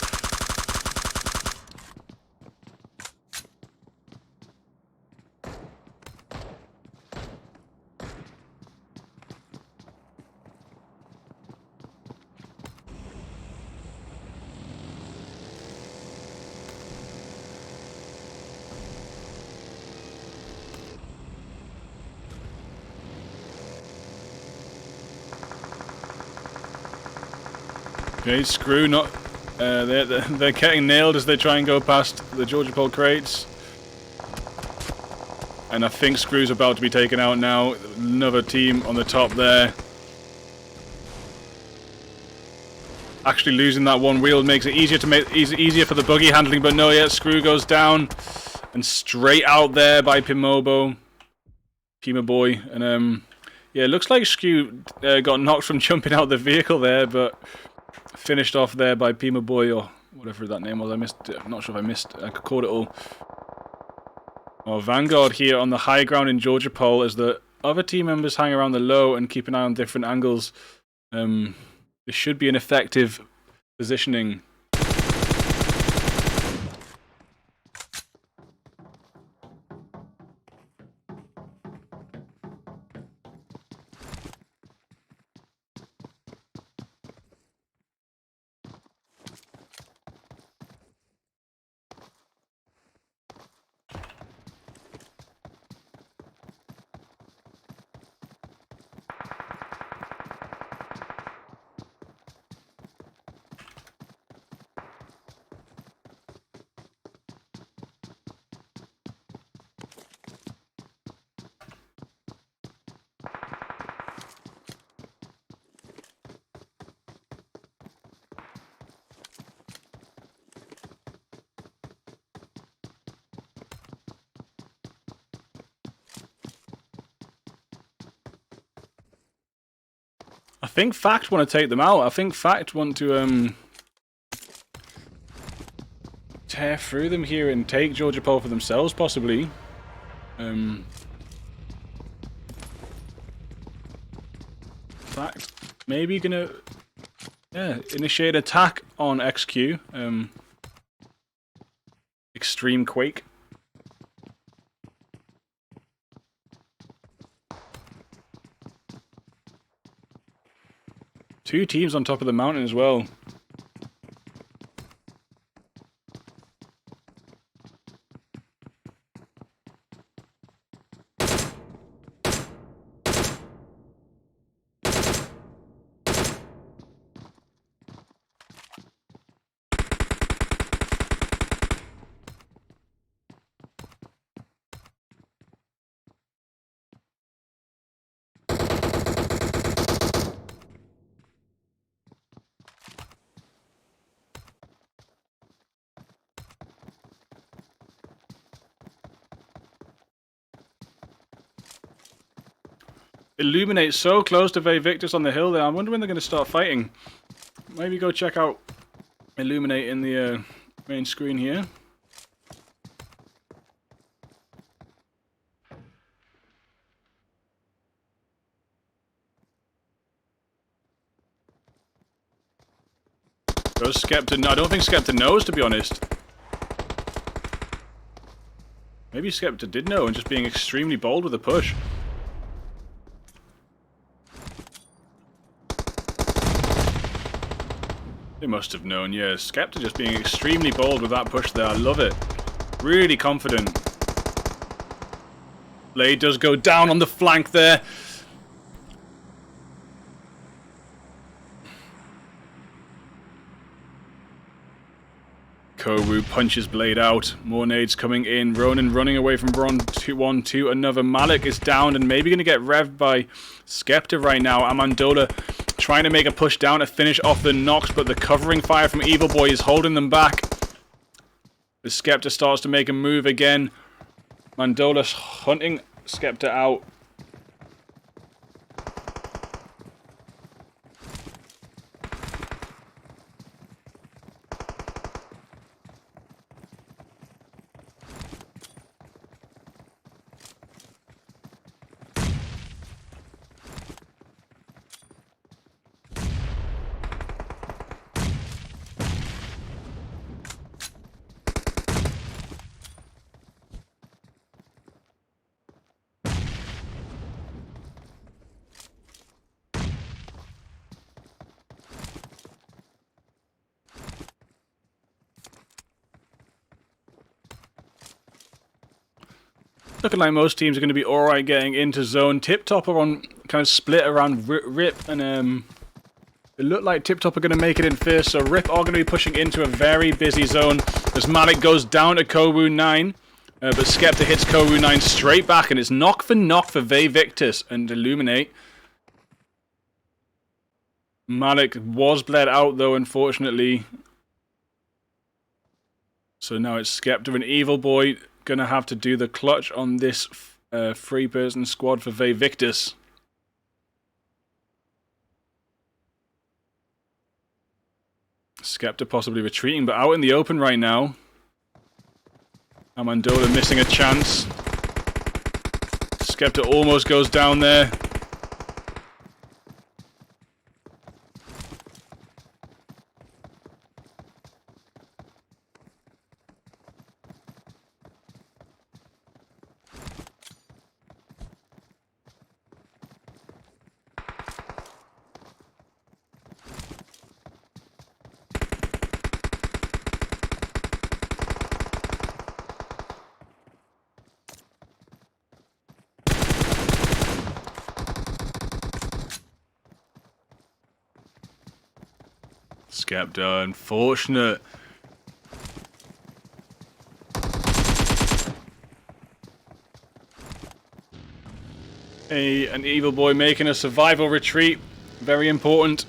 Okay, Screw not. They're getting nailed as they try and go past the Georgia Pole crates. And I think Screw's about to be taken out now. Another team on the top there. Actually losing that one wheel makes it easier to make easier for the buggy handling, but no, yet Screw goes down and straight out there by Pima Boy, and yeah, it looks like Screw got knocked from jumping out the vehicle there, but finished off there by Pima Boy or whatever that name was. I missed it. I'm not sure if I missed. I caught it all. Oh, Vanguard here on the high ground in Georgia Pole as the other team members hang around the low and keep an eye on different angles. This should be an effective positioning. I think Fact want to take them out. I think Fact want to tear through them here and take Georgia Pole for themselves, possibly. Fact maybe gonna initiate attack on XQ. Extreme Quake. Two teams on top of the mountain as well. Illuminate so close to Victus on the hill there. I wonder when they're going to start fighting. Maybe go check out Illuminate in the main screen here. Does Skepta? No, I don't think Skepta knows, to be honest. Maybe Skepta did know and just being extremely bold with the push. They must have known, yeah. Skepta just being extremely bold with that push there. I love it. Really confident. Blade does go down on the flank there. Koru punches Blade out. More nades coming in. Ronan running away from Bron 1-2. Another Malik is down and maybe going to get revved by Skepta right now. Amendola trying to make a push down to finish off the knocks, but the covering fire from Evil Boy is holding them back. The Skepta starts to make a move again. Mandola hunting Skepta out. Looking like most teams are going to be alright getting into zone. Tip Top are on kind of split around Rip, and it looked like Tip Top are going to make it in first, so Rip are going to be pushing into a very busy zone as Malik goes down to Kowu 9, but Skepta hits Kowu 9 straight back, and it's knock for Vei-Victus and Illuminate. Malik was bled out though, unfortunately. So now it's Skepta and Evil Boy gonna have to do the clutch on this three-person squad for Vei-Victus. Skepta possibly retreating, but out in the open right now. Amendola missing a chance. Skepta almost goes down there. Skepta, unfortunate. An Evil Boy making a survival retreat. Very important.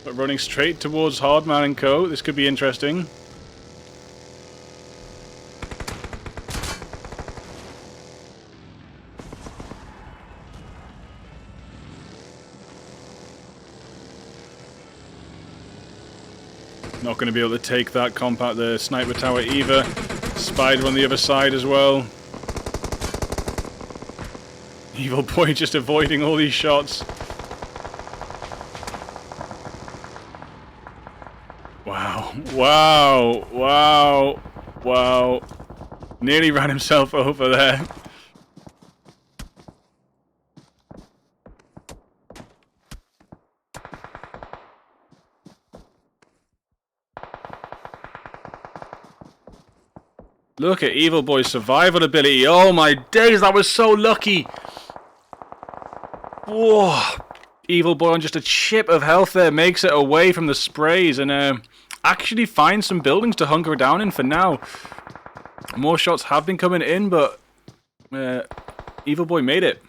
But running straight towards Hardman and Co. This could be interesting. Not going to be able to take that compound, the sniper tower either. Spider on the other side as well. Evil Boy just avoiding all these shots. Wow, wow, wow, wow. Nearly ran himself over there. Look at Evil Boy's survival ability. Oh my days, that was so lucky. Whoa. Evil Boy on just a chip of health there makes it away from the sprays and actually finds some buildings to hunker down in for now. More shots have been coming in, but Evil Boy made it.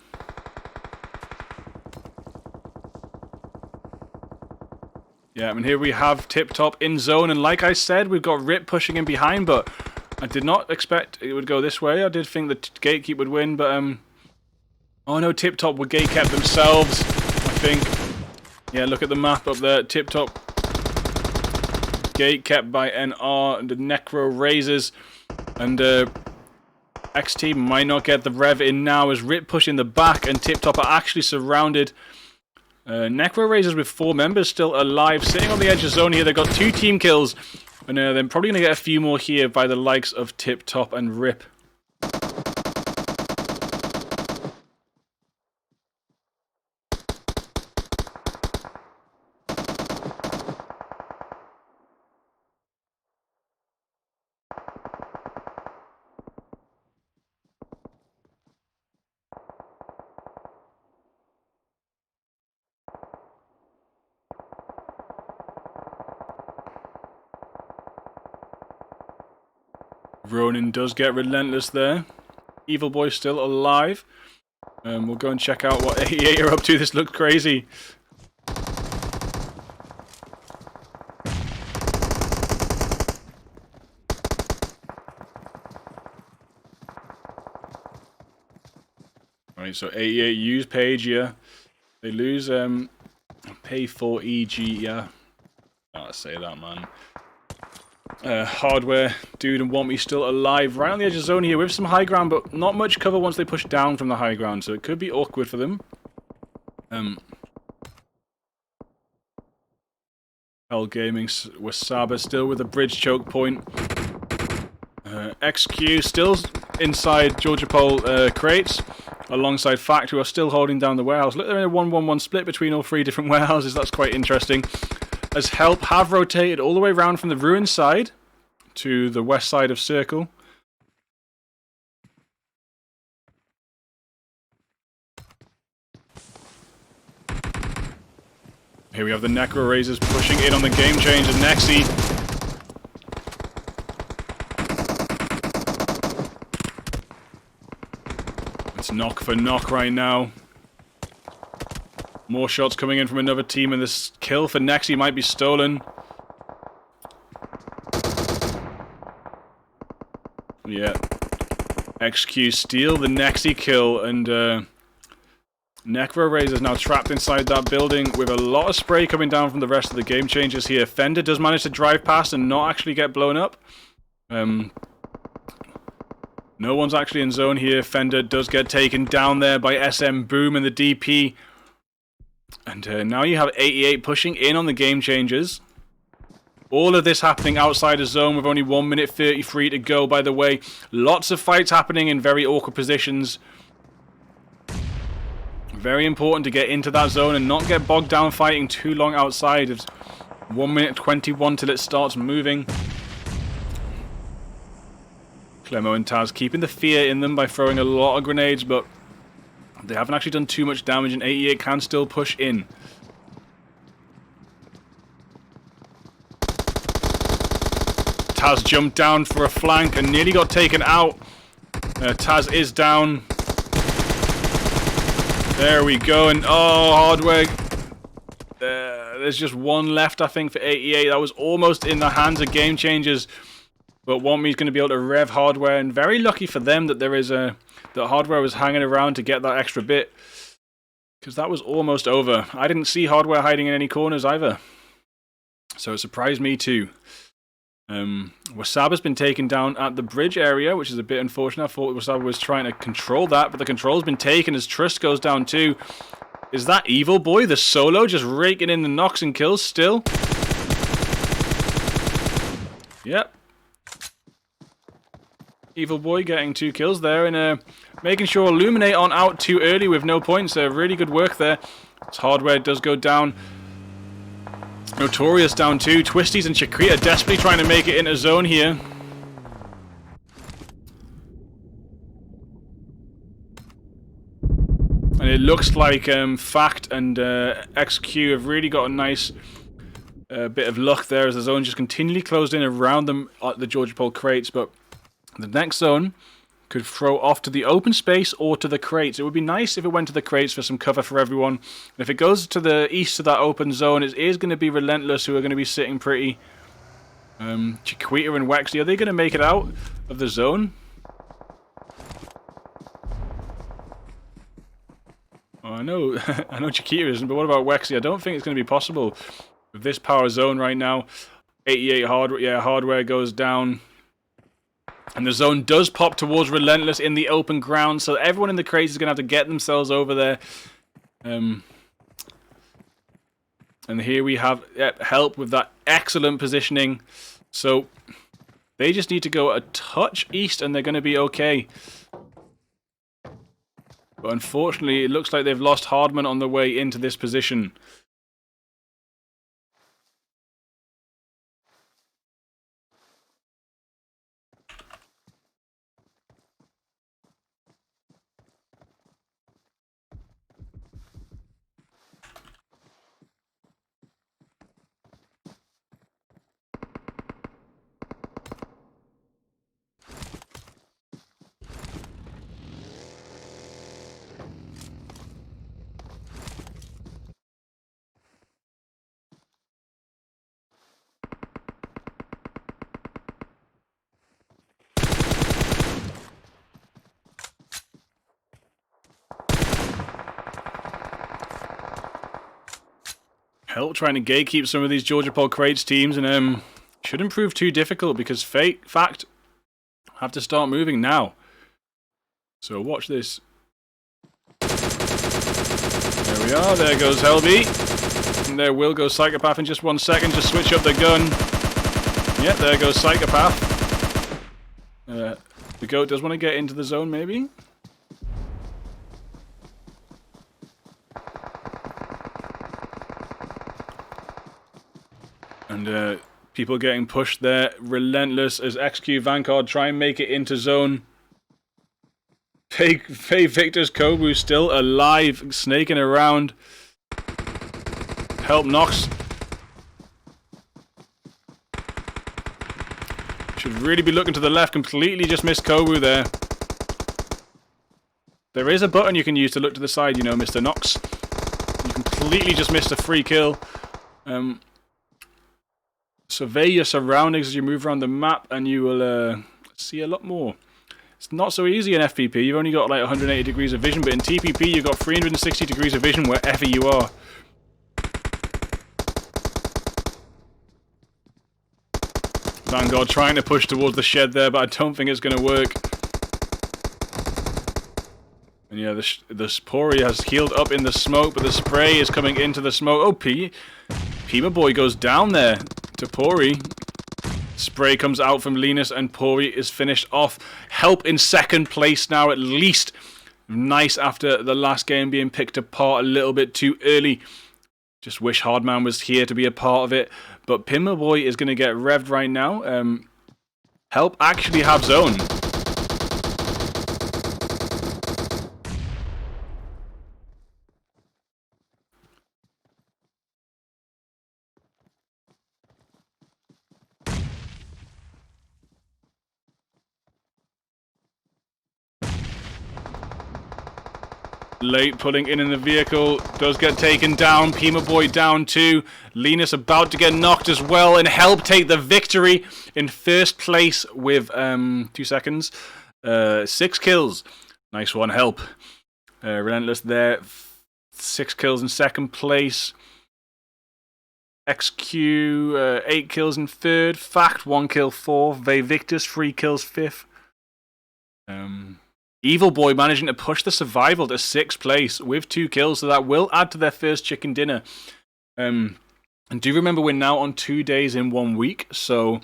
Yeah, and here we have Tip Top in zone, and like I said, we've got Rip pushing in behind, but I did not expect it would go this way. I did think that Gatekeep would win, but oh no, Tip Top would Gatekeep themselves, I think. Yeah, look at the map up there. Tip Top Gatekept by NR and the Necro Razors, and X-Team might not get the rev in now as Rip push in the back, and Tip Top are actually surrounded. Necro Razors with 4 members still alive, sitting on the edge of zone here. They've got 2 team kills. And they're probably going to get a few more here by the likes of Tip Top and Rip. Ronin does get relentless there. Evil Boy still alive. We'll go and check out what 88 are up to. This looks crazy. Right, so 88 use page here. They lose pay for EG, yeah. Can't say that, man. Hardware dude and Want Me still alive. Right on the edge of zone here with some high ground, but not much cover once they push down from the high ground, so it could be awkward for them. Hell Gaming, Wasaba still with a bridge choke point. XQ still inside Georgia Pole crates, alongside Fact, who are still holding down the warehouse. Look, they're in a 1-1-1 split between all three different warehouses. That's quite interesting. As Help have rotated all the way around from the ruin side to the west side of Circle. Here we have the Necro Razors pushing in on the game changer Nexi. It's knock for knock right now. More shots coming in from another team, and this kill for Nexi might be stolen. Yeah. XQ steal the Nexi kill, and Necro Razor's now trapped inside that building with a lot of spray coming down from the rest of the game changers here. Fender does manage to drive past and not actually get blown up. No one's actually in zone here. Fender does get taken down there by SM Boom and the DP. And now you have 88 pushing in on the game changers. All of this happening outside of zone with only 1 minute 33 to go, by the way. Lots of fights happening in very awkward positions. Very important to get into that zone and not get bogged down fighting too long outside. It's 1 minute 21 till it starts moving. Clemo and Taz keeping the fear in them by throwing a lot of grenades, but they haven't actually done too much damage, and 88 can still push in. Taz jumped down for a flank and nearly got taken out. Taz is down. There we go, and oh, Hardware. There's just one left, I think, for 88. That was almost in the hands of game changers. But Want Me's going to be able to rev Hardware, and very lucky for them that that Hardware was hanging around to get that extra bit, because that was almost over. I didn't see Hardware hiding in any corners either, so it surprised me too. Wasaba's been taken down at the bridge area, which is a bit unfortunate. I thought Wasaba was trying to control that, but the control's been taken as Trust goes down too. Is that Evil Boy, the solo, just raking in the knocks and kills still? Yep. Evil Boy getting 2 kills there, and making sure Illuminate aren't out too early with no points. Really good work there. As Hardware does go down. Notorious down too. Twisties and Chiquita desperately trying to make it into zone here. And it looks like Fact and XQ have really got a nice bit of luck there, as the zone just continually closed in around them at the Georgia Pole crates, but the next zone could throw off to the open space or to the crates. It would be nice if it went to the crates for some cover for everyone. And if it goes to the east of that open zone, it is going to be Relentless who are going to be sitting pretty. Chiquita and Wexy, are they going to make it out of the zone? Oh, I know I know Chiquita isn't, but what about Wexy? I don't think it's going to be possible with this power zone right now. 88 Hardware, yeah, Hardware goes down. And the zone does pop towards Relentless in the open ground, so everyone in the crates is going to have to get themselves over there. And here we have Help with that excellent positioning. So they just need to go a touch east and they're going to be okay. But unfortunately, it looks like they've lost Hardman on the way into this position. Help trying to gatekeep some of these Georgia Pod Crates teams, and shouldn't prove too difficult because Fact have to start moving now. So watch this. There we are. There goes Helby. And there will go Psychopath in just 1 second. Just switch up the gun. Yeah, there goes Psychopath. The goat does want to get into the zone, maybe. And people getting pushed there. Relentless as XQ Vanguard try and make it into zone. Faye Victor's Kobu still alive, snaking around. Help Nox. Should really be looking to the left. Completely just missed Kobu there. There is a button you can use to look to the side, you know, Mr. Nox. You completely just missed a free kill. Survey your surroundings as you move around the map, and you will see a lot more. It's not so easy in FPP. You've only got like 180 degrees of vision, but in TPP you've got 360 degrees of vision wherever you are. Vanguard trying to push towards the shed there, but I don't think it's going to work. And yeah, the Pori has healed up in the smoke, but the spray is coming into the smoke. Oh, Pima Boy goes down there to Pori. Spray comes out from Linus, and Pori is finished off. Help in second place now, at least. Nice after the last game being picked apart a little bit too early. Just wish Hardman was here to be a part of it. But Pima Boy is going to get revved right now. Help actually have zone. Late pulling in the vehicle, does get taken down. Pima Boy down too. Linus about to get knocked as well, and Help take the victory in first place with 2 seconds. 6 kills. Nice one, Help. Relentless there. 6 kills in second place. XQ 8 kills in third. Fact 1 kill fourth. Victus 3 kills fifth. Evil Boy managing to push the survival to 6th place with 2 kills, so that will add to their first chicken dinner. And do remember, we're now on 2 days in 1 week, so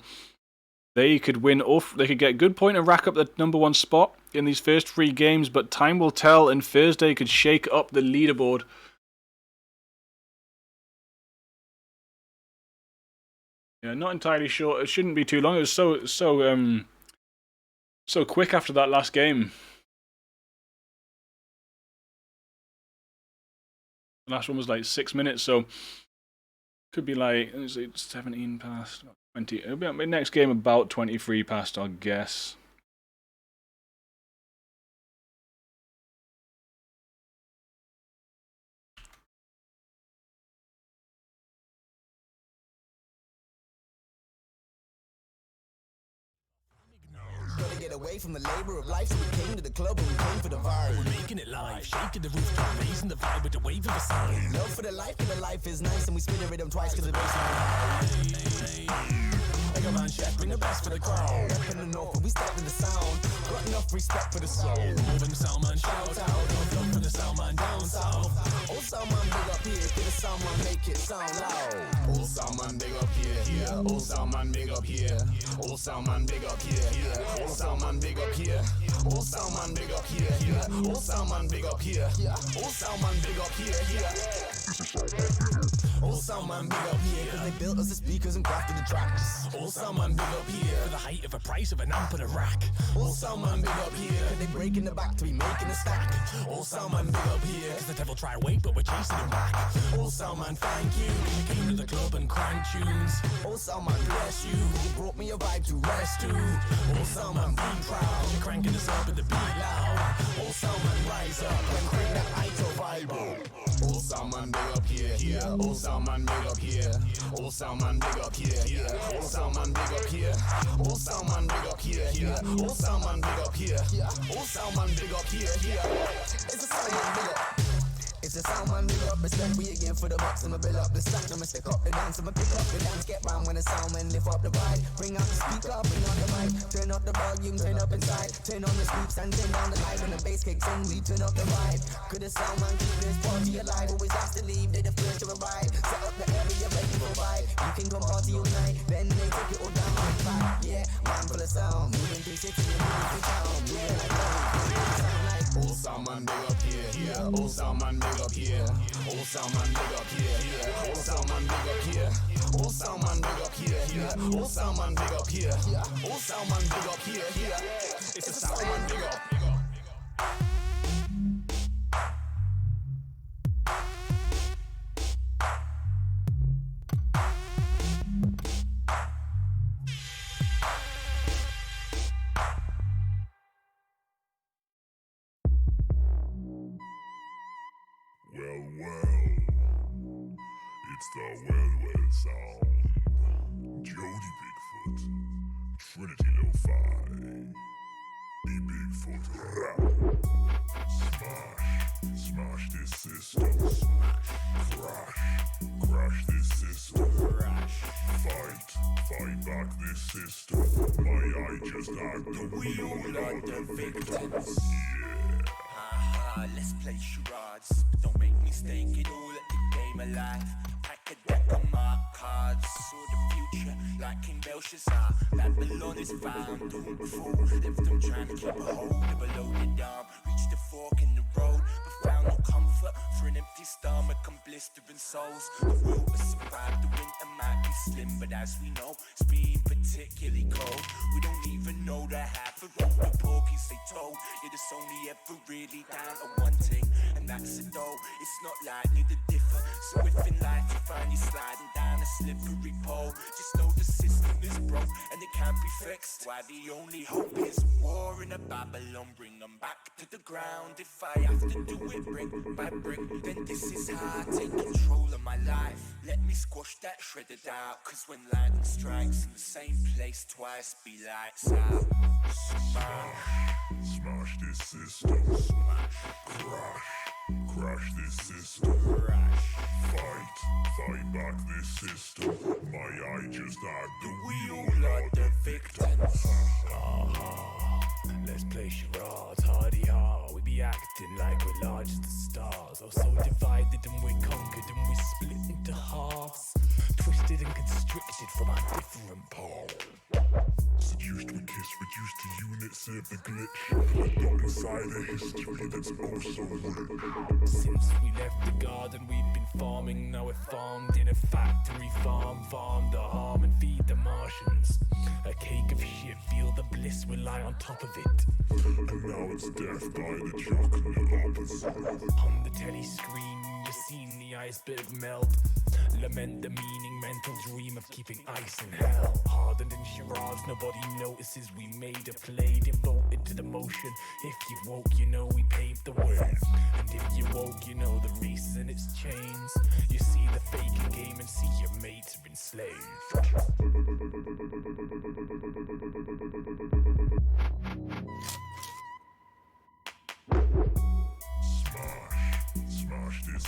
they could win off. They could get a good point and rack up the #1 spot in these first 3 games, but time will tell, and Thursday could shake up the leaderboard. Yeah, not entirely sure. It shouldn't be too long. It was so quick after that last game. The last one was like 6 minutes, so could be like 17 past 20. It'll be my next game about 23 past, I'll guess. Gotta get away from the labor of life, so we came to the club and we came for the vibe. We're making it live, shaking the rooftop, raising the vibe with the wave of the sound. Love for the life is nice, and we spin the rhythm twice cause the bass is high. Like a man chef, bring the best for the crowd. Up in the north, and we step in the sound. Got enough respect for the soul. Moving the sound man, shout out. Love for the sound man down south. Old sound man big up here, get the sound man make it sound loud. Old sound man big up here, old sound man big up here. Old sound man big up here, old sound man big up here. Old sound man big up here, old sound man big up here. Old sound man big up here, Old sound man big up here, cause they built us the speakers and crafted the tracks. Old sound man big up here, for the height of a price of an amp and a rack. Old sound man big up here, cause they breaking the back to be making a stack. Old sound man big up here, Cause the devil try to wait, but we're chasing him back. old sound man thank you. We came to the club and crank tunes. Old sound man bless you, you brought me a vibe to rest to. Old sound man be proud, We're cranking this up with the beat loud. old sound man rise up and crank that ITO vibe. Old sound man big up here, old sound man big up here. Old sound man big up here, old sound man big up here. Old sound man big up here, old sound man big up here. Old sound man big up here, it's a sound man big up. It's It's a sound man, big up, respect we again for the box. I'ma build up the stack, I'ma stick up the dance, I'ma pick up the dance, get round when the sound man lift up the vibe. Bring out the speaker, bring out the mic, turn up the volume, turn up inside, turn on the scoops and turn down the light. When the bass kicks in, we turn up the vibe. Could the sound man keep this party alive? Always ask to leave, they the first to arrive. Set up the area, ready for vibe. You can come party all night, then they take it all down and back. Yeah, man full of sound, moving through city and moving through town. Yeah, like sound like All sound man big up here, here. All sound man big up here. All sound man big up here, here. All sound man big up here. All sound man big up here, here. All sound man big up here. All sound man big up here, here. It's a sound man big up. Well, it's the well sound. Jody Bigfoot, Trinity Lo-Fi, the Bigfoot rap. Smash this system. Crash this system. Fight back this system. My eye just had the wheel like the victims. Yeah. Let's play charades, but don't make me stake it all at the game alive. Pack a deck of my cards, saw the future like King Belshazzar. Babylon is found, don't fall. Left them trying to keep a hold of a loaded arm. Reached the fork in the road, but found no comfort for an empty stomach and blistering souls. The will to survive the winter might be slim, but as we know, it's been particularly cold. We don't even know the half of what the porkies they told. Yeah, it's only ever really down to one thing, and that's a dough. It's not likely to differ. So if in life you find you sliding down a slippery pole, just know the system is broke and it can't be fixed. Why the only hope is war in a Babylon. Bring them back to the ground. If I have to do it brick by brick, then this is how I take control of my life. Let me squash that shredded out, cause when lightning strikes in the same place twice, be lights out. Smash this system. Crash this system. Fight back this system. My eye just had the wheel like the victims. Let's play charades, hardy ha. We be acting like we're large as the stars. Or so divided and we're conquered and we're split into halves. Twisted and constricted from our different poles. Seduced with kiss, reduced to units, serve the glitch. A dot inside a history that's oh so rich. Since we left the garden, we've been farming. Now we're farmed in a factory farm. Farm the harm and feed the Martians. A cake of shit, feel the bliss, we lie on top of it. And now it's death by the chocolate opposite. On the telly screen, you've seen the iceberg melt. Lament the meaning, mental dream of keeping ice in hell. Hardened in charades, nobody notices we made a play, devoted to the motion. If you woke, you know we paved the way. And if you woke, you know the race and its chains. You see the faking game and see your mates are enslaved. Smash this.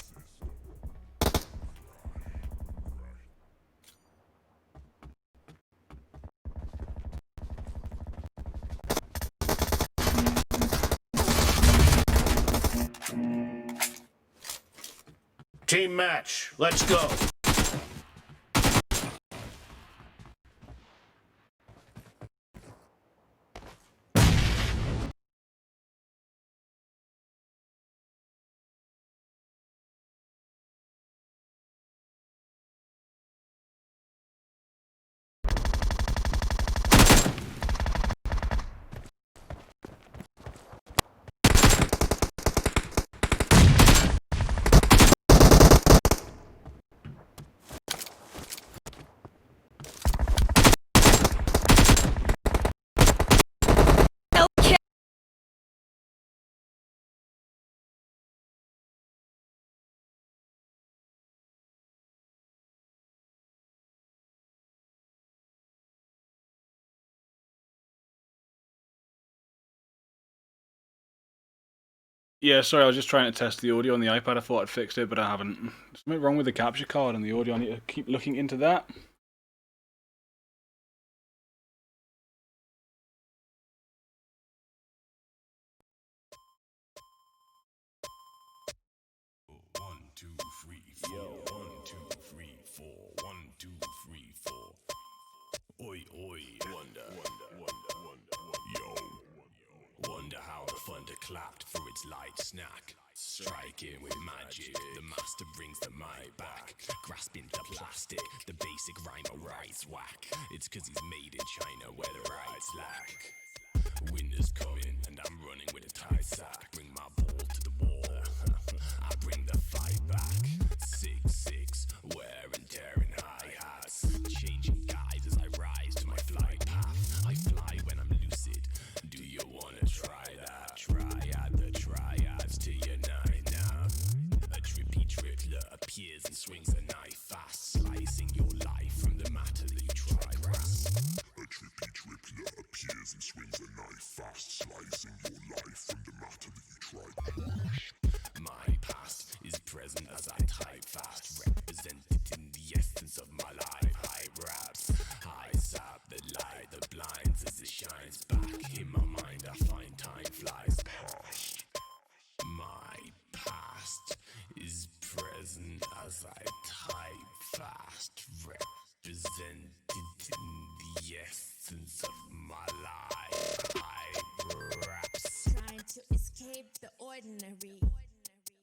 Team match, let's go. Yeah, sorry, I was just trying to test the audio on the iPad. I thought I'd fixed it, but I haven't. There's something wrong with the capture card and the audio. I need to keep looking into that. One, two, three, four. 1, 2, 3, 4. 1, 2, 3, 4. Oi, oi, wonder. Yo. Wonder how the thunder clapped for its light snack. Striking with magic, the master brings the mic back. Grasping the plastic, the basic rhyme rights whack. It's 'cause he's made in China where the rights lack. Winter's coming and I'm running with a tight sack. Bring my ball to the wall, I bring the fight back. 6'6", wear and tear in high hats. Changing guides as I rise to my flight path. I fly when I'm lucid, do you wanna try that? Try out the triads to your night now. A trippy tripler appears and swings a knife fast, slicing your life from the matter that you try grasp. A trippy tripler appears and swings a knife fast, slicing your life from the matter that you tried. My past is present as I type fast, represented in the essence of my life. High raps, high sap, the light that blinds as it shines back. In my mind I find time flies past. My past is present as I type fast, represented in the essence of my life. High raps. Trying to escape the ordinary.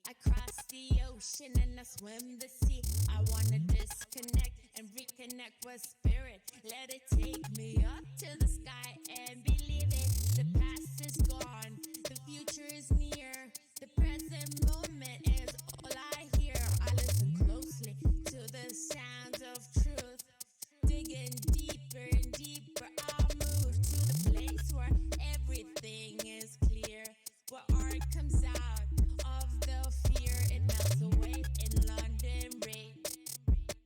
I cross the ocean and I swim the sea. I wanna disconnect and reconnect with spirit. Let it take me up to the sky and believe it. The past is gone, the future is near. The present moment is all I hear. I listen closely to the sounds of truth. Digging deeper and deeper, I'll move to the place where everything is clear. Where art comes out of the fear, it melts away in London rain.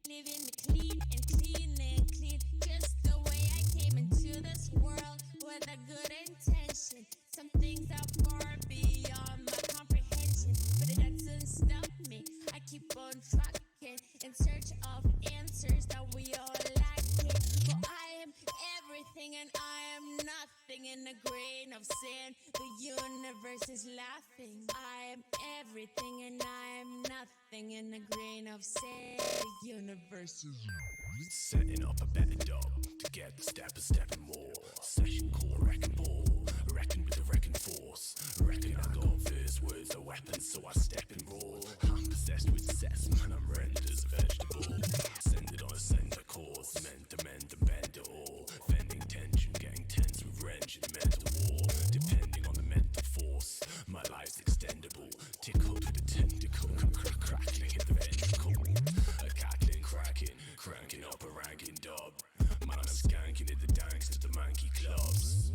Living the clean and clean and clean, just the way I came into this world with a good intention. Some things are far beyond my comprehension, but it doesn't stop me. I keep on trucking in search of answers that we all lack. For I am everything and I am nothing in a grain of sand. The universe is laughing. I am everything and I am nothing in a grain of sand. The universe is Setting up a better dog to get a step and more. Session core, wrecking ball, reckon with the wrecking force. Reckon I got first words a weapon, so I step and roll. I'm possessed with cess, man, I'm rendered as a vegetable. Send it on a center course, meant to mend and bend it all. Fending tension, getting tense with wrench and mental war. Depending on the mental force, my life's extendable. Tickled with a tentacle, crackling at the ventricle. A cackling, cranking up a ranking dub. Man, I'm skanking at the danks to the manky clubs.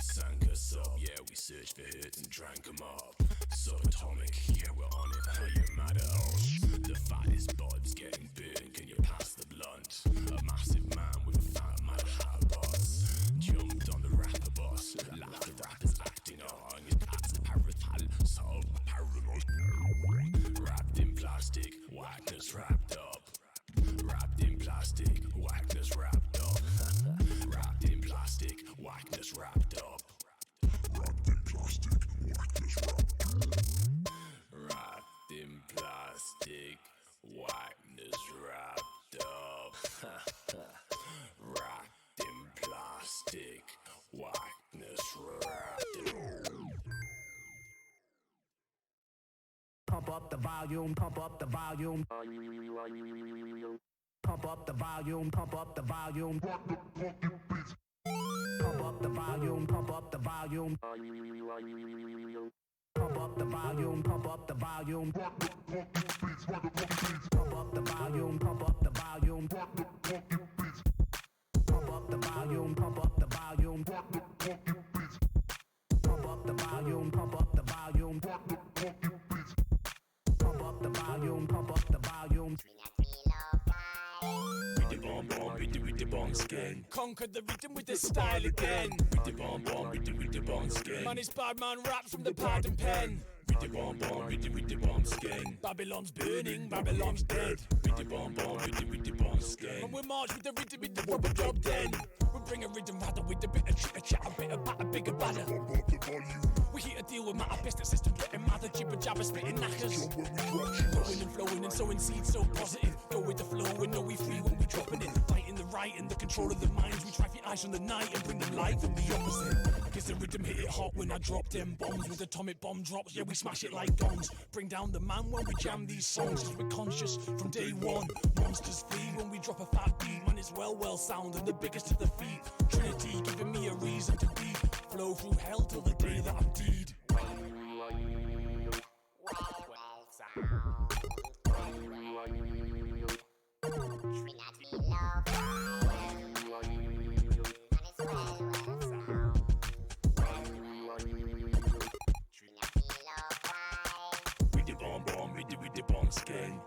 Sank us up, yeah, we searched for hits and drank them up. Subatomic, yeah, we're on it, how you mad at us? The fattest bud's getting burned, can you pass the blunt? A massive man with a fat mad hat buzz. Jumped on the rapper bus, laughed the rappers acting on his past paratal, so paranoid. Wrapped in plastic, whackness wrapped up. Wrapped in plastic, whackness wrapped up. Wrapped in plastic, whackness wrapped up. Wrapped in plastic, whackness wrapped up. Wrapped in plastic, whackness wrapped up. Wrapped in plastic, whackness wrapped up. Pump up the volume, pump up the volume. Pump up the volume, pump up the volume. Pump up the volume, pump up the volume. Pump up the volume, pump up the volume. Pump up the volume, pump up the volume. Pump up the volume, pump up the volume. Pump up the volume, pump up the volume. Pump up the volume, pump up the volume. With the bomb skin. Conquered the rhythm with the style again. With the bomb skin. Man, it's bad man rap from the pad and pen. With the bomb bomb, with the bomb skin. Babylon's burning, Babylon's dead. With the bomb bomb, with the bomb skin. And we march with the rubber job then. We bring a rhythm rather with a bit of chitter chat, a bit of batter, bigger batter. We here to deal with matter, business system getting mad, jibber jabber, spitting knackers. Flowing and flowing and sowing seeds so positive. Go with the flow and know we free when we dropping it. Fighting the right and the control of the minds. We drive your eyes from the night and bring them light from the opposite. Guess the rhythm hit it hot when I drop them bombs with atomic bomb drops. Yeah, we smash it like gongs. Bring down the man when we jam these songs. Cause we're conscious from day one. Monsters flee when we drop a fat beat. Man, it's well sound and the biggest of the feet. Trinity giving me a reason to be. Flow through hell till the day that I'm deed.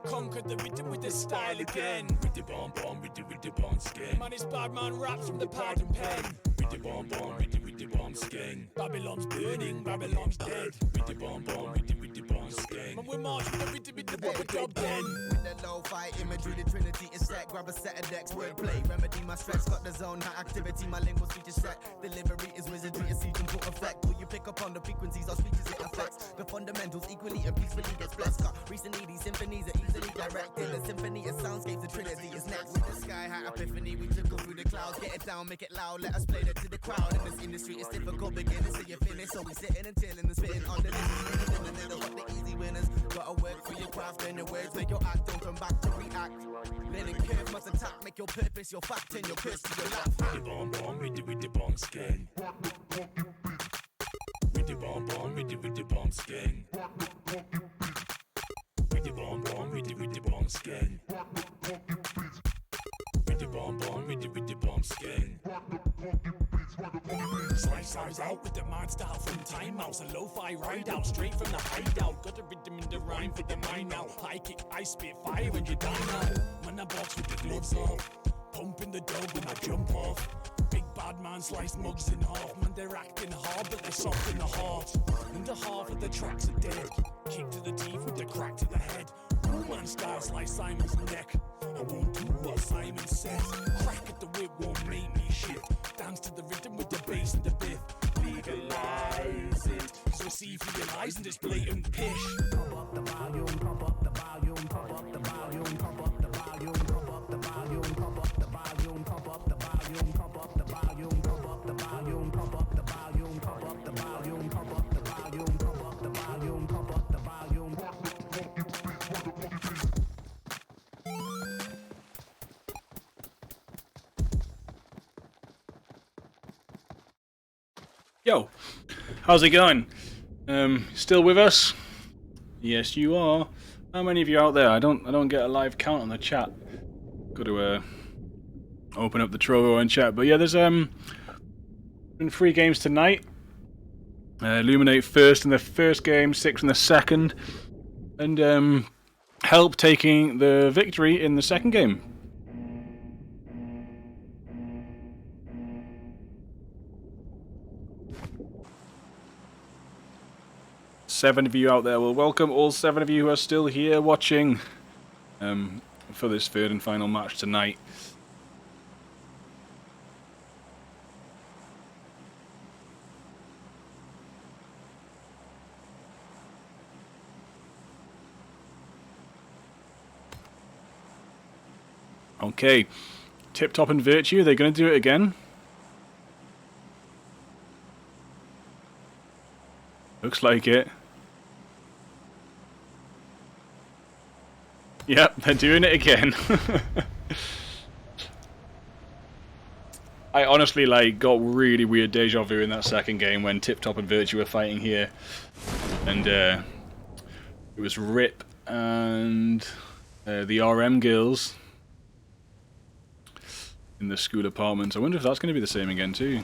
Conquered the rhythm with the style again. With the bomb bomb, with the bomb skin. Man, it's bad man raps from the pad and pen. With the bomb bomb, with the bomb skin. Babylon's burning, Babylon's dead. With the bomb bomb, with the bomb skin. Man, we march with the rubber dub then. With the lo-fi imagery, the Trinity is set. Grab a set of decks, wordplay, remedy my stress. Got the zone, high activity, my lingual speech is set. Delivery is wizardry, a season to effect. Will you pick up on the frequencies or speeches it affects? The fundamentals equally and peacefully gets blessed. Recently these symphonies are easily directed. The symphony of soundscapes, the Trinity is next. With the sky high epiphany, we took through the clouds. Get it down, make it loud, let us play that to the crowd. In this industry, it's difficult, beginning so you finish. So we sitting and chilling and spitting on the list. In the middle, what the easy winners. Gotta work for your craft and your words, make your act, don't come back to react. Let it curve, must attack, make your purpose, your fact, and your curse to your laugh. With the bomb bomb, with the bomb skin. With the bomb bomb, with the bomb skin. With the bomb bomb, with the bomb skin. With the bomb bomb, with the bomb skin. Slice out with the mad style from Time Mouse. A lo-fi ride out straight from the hideout. Got a rhythm in the rhyme for the mind now. High kick, I spit fire when you die now. Man, I box with the gloves off. Pumping the dog when I jump off. Big bad man slice mugs in half. Man, they're acting hard, but they're soft in the heart. And the half of the tracks are dead. Kick to the teeth with the crack to the head. Man style slice Simon's neck. I won't do what Simon says. Crack at the whip won't make me shift. Dance to the rhythm with the bass and the biff. Legalize it. So see through your lies and this blatant pish. Pump up the volume, pump up the volume, pump up the volume, pump up the volume, pump up the volume, pump up the volume, pump up the volume, pump up the volume, pump up the volume, pump up the volume, pump up the volume, pump up the volume, pump up the volume, pump up the volume. Yo, how's it going? Still with us? Yes, you are. How many of you out there? I don't get a live count on the chat. Got to open up the Trovo and chat. But yeah, there's been 3 games tonight. Illuminate first in the first game, 6 in the second, and Help taking the victory in the second game. Seven of you out there. Well, welcome all 7 of you who are still here watching for this third and final match tonight. Okay, Tip Top and Virtue, they're going to do it again. Looks like it. Yep, they're doing it again. I honestly got really weird deja vu in that second game when Tip Top and Virtue were fighting here. And it was Rip and the RM girls in the school apartments. I wonder if that's going to be the same again too.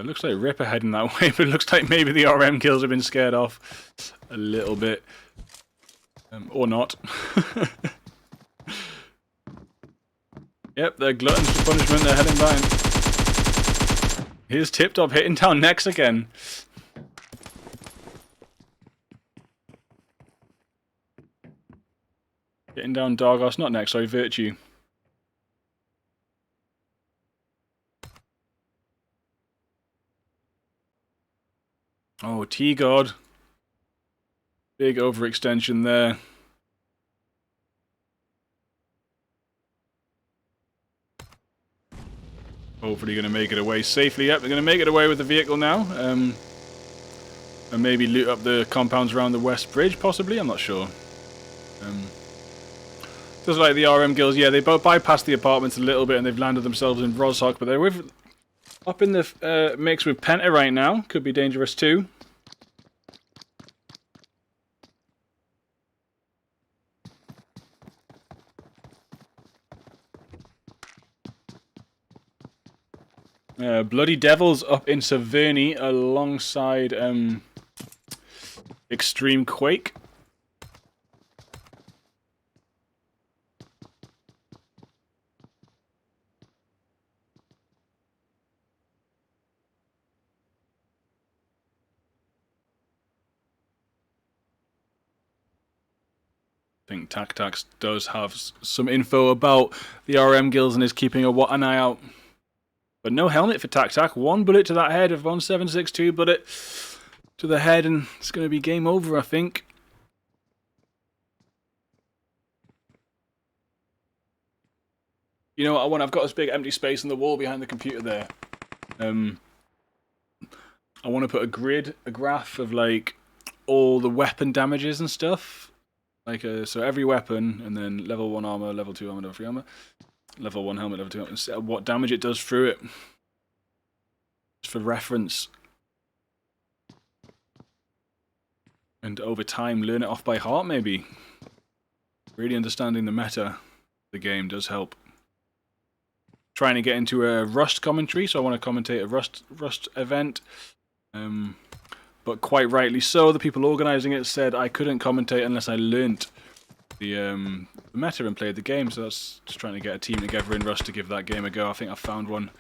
Looks like Rip are heading that way, but it looks like maybe the RM kills have been scared off a little bit. Or not. Yep, they're gluttons for punishment, they're heading back. Here's Tip Top hitting down Nex again. Hitting down Dargos, not Nex, sorry, Virtue. Oh, T-God. Big overextension there. Hopefully going to make it away safely. Yep, they're going to make it away with the vehicle now. And maybe loot up the compounds around the West Bridge, possibly? I'm not sure. Just like the RM guilds, yeah, they both bypassed the apartments a little bit and they've landed themselves in Rozhok, but they're up in the mix with Penta right now. Could be dangerous too. Bloody Devils up in Severny alongside Extreme Quake. I think Tactax does have some info about the RM guilds and is keeping an eye out. But no helmet for Tac-Tac. One bullet to that head of 1762, bullet to the head, and it's going to be game over, I think. You know what, I've got this big empty space in the wall behind the computer there. I want to put a graph of like all the weapon damages and stuff. Like so every weapon, and then level 1 armor, level 2 armor, level 3 armor. Level 1 helmet, level 2 helmet, and what damage it does through it. Just for reference. And over time, learn it off by heart, maybe. Really understanding the meta of the game does help. Trying to get into a Rust commentary, so I want to commentate a Rust event. But quite rightly so, the people organising it said I couldn't commentate unless I learnt the meta and played the game, so that's just trying to get a team together in Rust to give that game a go. I think I found one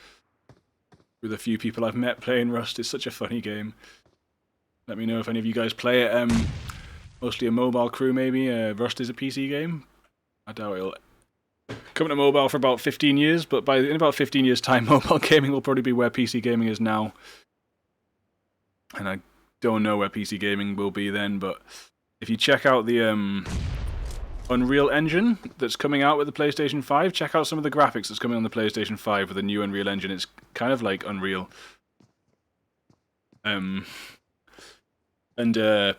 with a few people I've met playing Rust. It's such a funny game. Let me know if any of you guys play it. Mostly a mobile crew, maybe. Rust is a PC game. I doubt it'll come to mobile for about 15 years, but in about 15 years' time, mobile gaming will probably be where PC gaming is now. And I don't know where PC gaming will be then, but if you check out the Unreal Engine that's coming out with the PlayStation 5, check out some of the graphics that's coming on the PlayStation 5 with the new Unreal Engine. It's kind of like Unreal. And I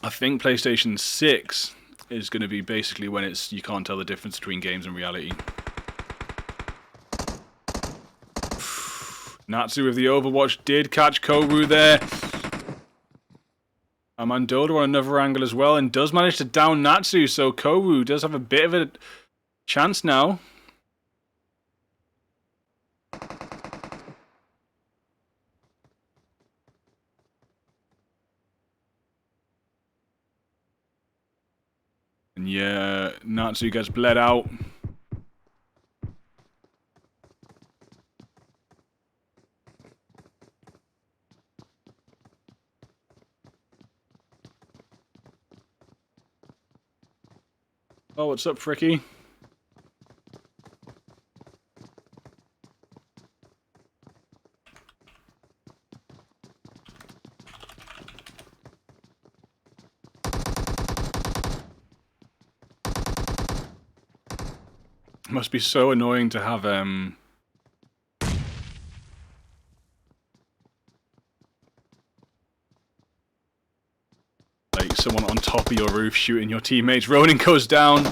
think PlayStation 6 is going to be basically when you can't tell the difference between games and reality. Natsu with the Overwatch did catch Kowu there. Amandola on another angle as well, and does manage to down Natsu, so Kowu does have a bit of a chance now. And yeah, Natsu gets bled out. Oh, what's up, Fricky? Must be so annoying to have like someone on top of your roof shooting your teammates. Ronin goes down.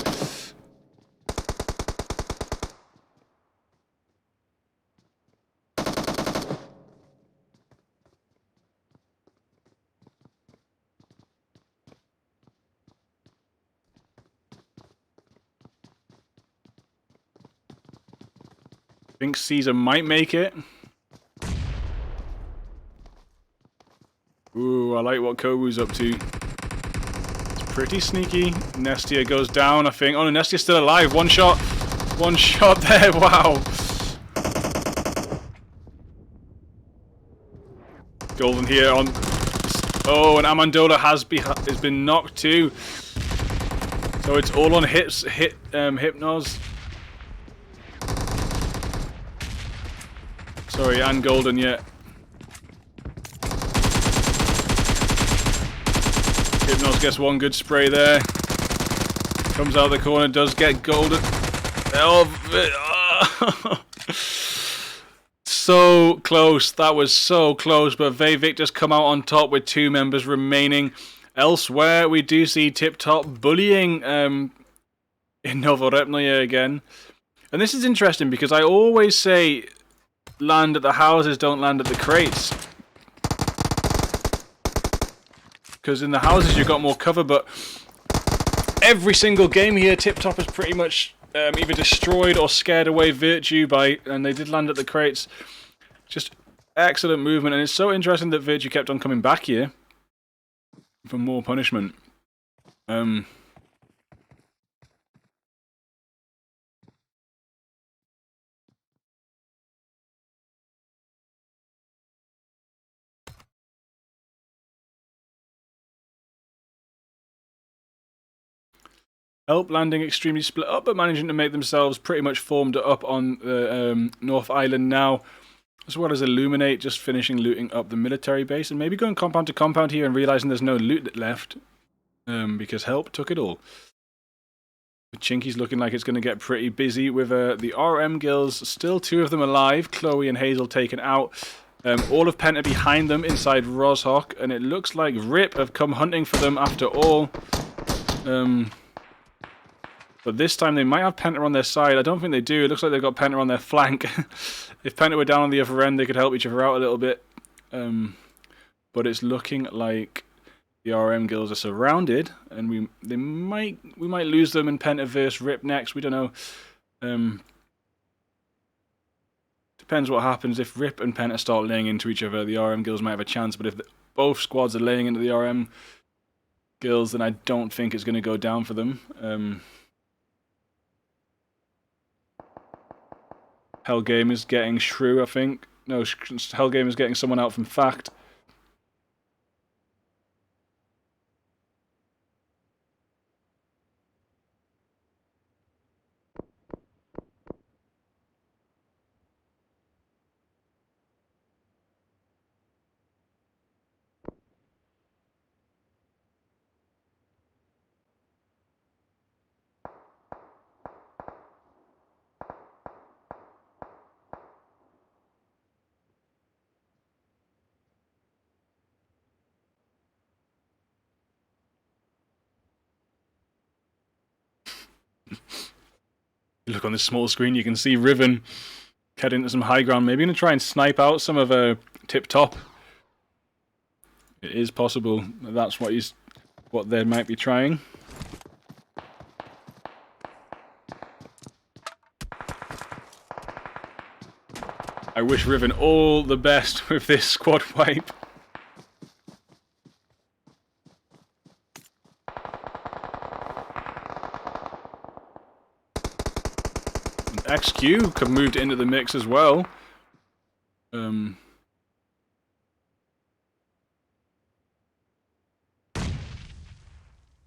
I think Caesar might make it. Ooh, I like what Kowu's up to. It's pretty sneaky. Nestia goes down, I think. Oh no, Nestia's still alive. One shot. One shot there. Wow. Golden here on... Oh, and Amendola has been knocked too. So it's all on Hypnos. Sorry, and Golden, yeah. Hypnos gets one good spray there. Comes out the corner, does get Golden. Oh, so close. That was so close, but Victor's come out on top with 2 members remaining. Elsewhere, we do see Tip Top bullying in Novorepnoye again. And this is interesting because I always say land at the houses, don't land at the crates. Because in the houses you've got more cover, but every single game here, Tip Top has pretty much either destroyed or scared away Virtue and they did land at the crates. Just excellent movement, and it's so interesting that Virtue kept on coming back here for more punishment. Help landing extremely split up, but managing to make themselves pretty much formed up on the North Island now, as well as Illuminate just finishing looting up the military base, and maybe going compound to compound here and realizing there's no loot left, because Help took it all. The Chinky's looking like it's going to get pretty busy with the RM guilds, still 2 of them alive, Chloe and Hazel taken out. All of Penta behind them inside Rozhok, and it looks like Rip have come hunting for them after all. But this time they might have Penta on their side. I don't think they do. It looks like they've got Penta on their flank. If Penta were down on the other end, they could help each other out a little bit. But it's looking like the RM guilds are surrounded, and we might lose them in Penta versus Rip next. We don't know. Depends what happens. If Rip and Penta start laying into each other, the RM guilds might have a chance. But if both squads are laying into the RM guilds, then I don't think it's going to go down for them. Hellgame is getting Shrew, I think. No, Hellgame is getting someone out from Fact. Look on this small screen, you can see Riven head into some high ground. Maybe going to try and snipe out some of Tip Top. It is possible that that's what they might be trying. I wish Riven all the best with this squad wipe. XQ have moved into the mix as well.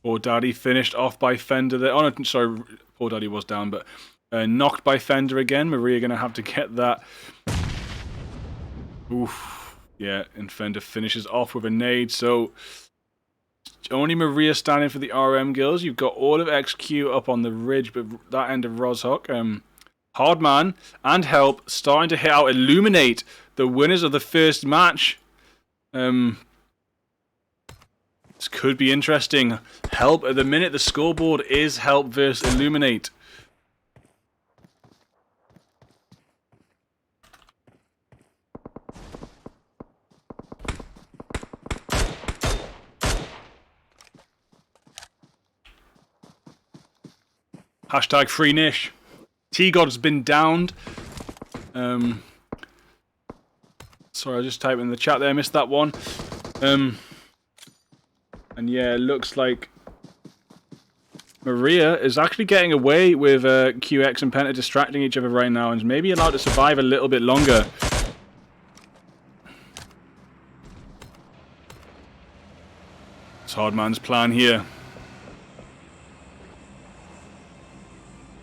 Poor Daddy finished off by Fender there. Oh no, sorry, Poor Daddy was down, but knocked by Fender again. Maria going to have to get that. Oof. Yeah, and Fender finishes off with a nade, so only Maria standing for the RM guilds. You've got all of XQ up on the ridge, but that end of Rozhok. Hardman and Help starting to hit out Illuminate, the winners of the first match. This could be interesting. Help, at the minute the scoreboard is Help versus Illuminate. Hashtag free Nish. T-God's been downed. Sorry, I just typed in the chat there. I missed that one. And yeah, it looks like Maria is actually getting away with QX and Penta distracting each other right now and is maybe allowed to survive a little bit longer. It's Hardman's plan here.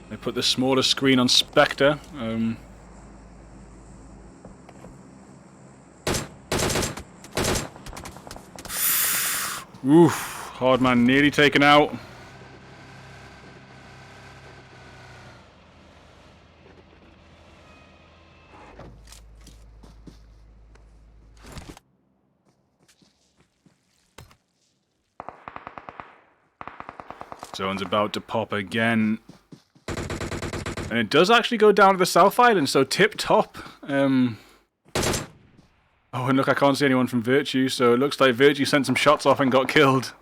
They put the smaller screen on Spectre. Oof, Hardman nearly taken out. Zone's about to pop again. And it does actually go down to the South Island, so tip top. Oh, and look, I can't see anyone from Virtue, so it looks like Virtue sent some shots off and got killed.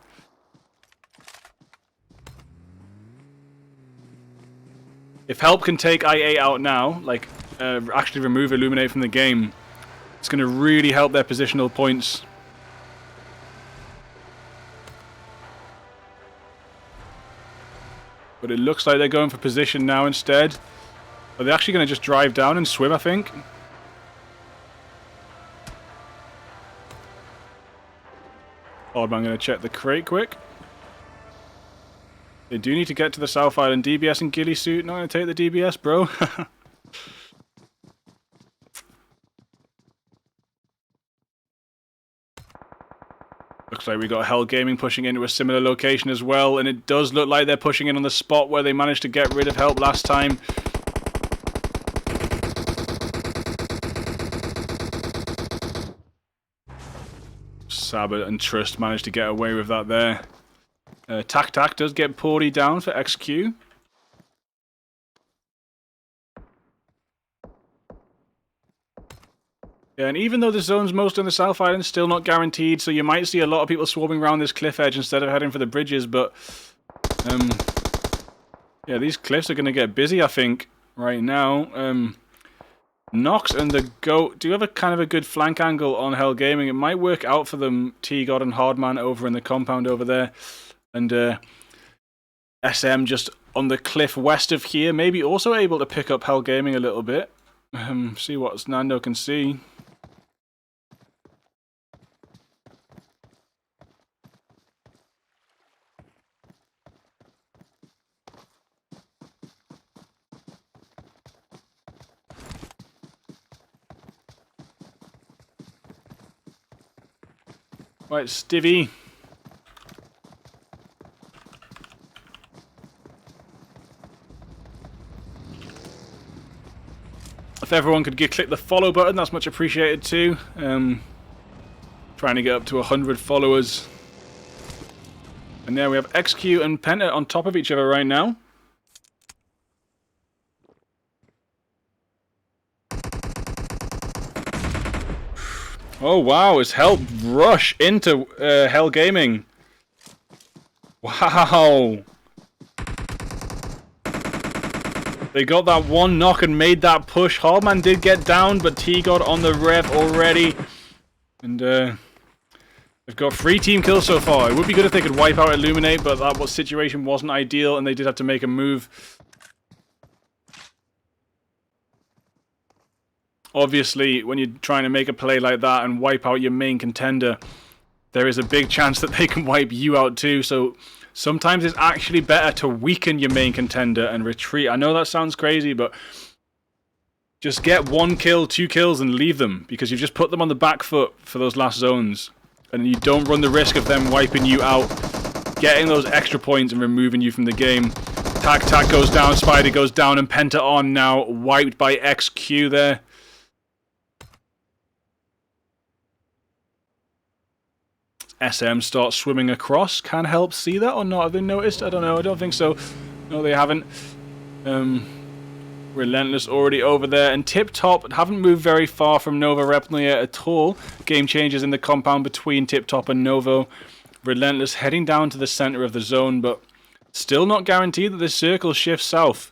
If Help can take IA out now, like actually remove Illuminate from the game, it's going to really help their positional points. But it looks like they're going for position now instead. Are they actually going to just drive down and swim, I think? Hardman going to check the crate quick. They do need to get to the South Island. DBS and ghillie suit. Not going to take the DBS, bro. Looks like we got Hell Gaming pushing into a similar location as well, and it does look like they're pushing in on the spot where they managed to get rid of Help last time. Sabat and Trust managed to get away with that there. Tac Tac does get Porty down for XQ. Yeah, and even though the zone's mostly on the South Island, still not guaranteed, so you might see a lot of people swarming around this cliff edge instead of heading for the bridges, but yeah, these cliffs are going to get busy, I think, right now. Nox and the Goat do have a kind of a good flank angle on Hell Gaming. It might work out for them, T-God and Hardman over in the compound over there, and SM just on the cliff west of here, maybe also able to pick up Hell Gaming a little bit. See what Nando can see. Right, Stivy. If everyone could click the follow button, that's much appreciated too. Trying to get up to 100 followers. And there we have XQ and Penta on top of each other right now. Oh wow, it's Help rush into Hell Gaming. Wow. They got that one knock and made that push. Hardman did get down, but T-God on the rev already. And they've got 3 team kills so far. It would be good if they could wipe out Illuminate, but that situation wasn't ideal, and they did have to make a move. Obviously, when you're trying to make a play like that and wipe out your main contender, there is a big chance that they can wipe you out too, so sometimes it's actually better to weaken your main contender and retreat. I know that sounds crazy, but just get 1 kill, 2 kills and leave them, because you've just put them on the back foot for those last zones, and you don't run the risk of them wiping you out, getting those extra points and removing you from the game. Tac Tac goes down, Spider goes down, and Penta on now, wiped by XQ there. SM starts swimming across. Can Help see that or not? Have they noticed? I don't know. I don't think so. No, they haven't. Relentless already over there. And Tip Top haven't moved very far from Nova Repnel yet at all. Game changes in the compound between Tip Top and Novo. Relentless heading down to the center of the zone, but still not guaranteed that this circle shifts south.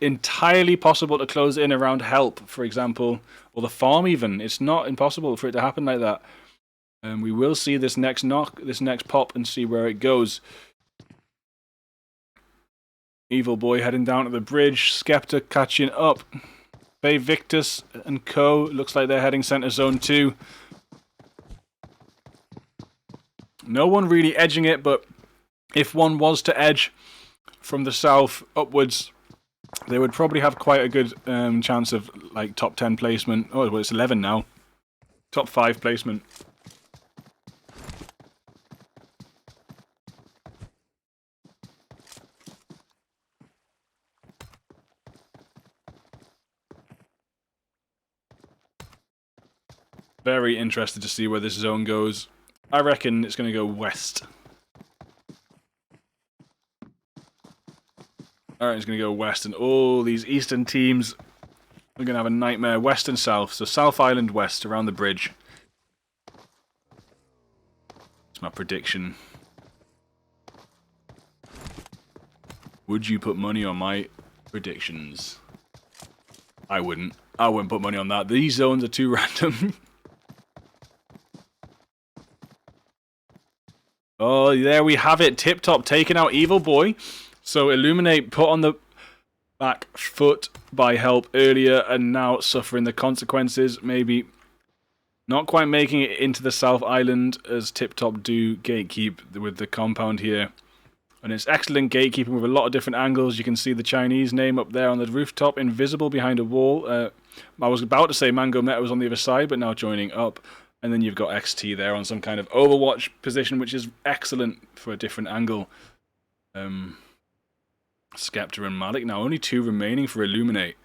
Entirely possible to close in around Help, for example, or the farm even. It's not impossible for it to happen like that. We will see this next knock, this next pop, and see where it goes. Evil Boy heading down to the bridge. Skepta catching up. Bay Victus and Co. Looks like they're heading center zone 2. No one really edging it, but if one was to edge from the south upwards, they would probably have quite a good chance of like top 10 placement. Oh, well, it's 11 now. Top 5 placement. Very interested to see where this zone goes. I reckon it's going to go west. Alright, it's going to go west, and all these eastern teams are going to have a nightmare. West and south. So South Island west, around the bridge. That's my prediction. Would you put money on my predictions? I wouldn't. I wouldn't put money on that. These zones are too random. Oh, there we have it. Tip Top taking out Evil Boy. So Illuminate put on the back foot by help earlier and now suffering the consequences. Maybe not quite making it into the South Island as Tip Top do gatekeep with the compound here. And it's excellent gatekeeping with a lot of different angles. You can see the Chinese name up there on the rooftop, invisible behind a wall. I was about to say Mango Meta was on the other side, but now joining up. And then you've got XT there on some kind of Overwatch position, which is excellent for a different angle. Skepta and Malik now only 2 remaining for Illuminate.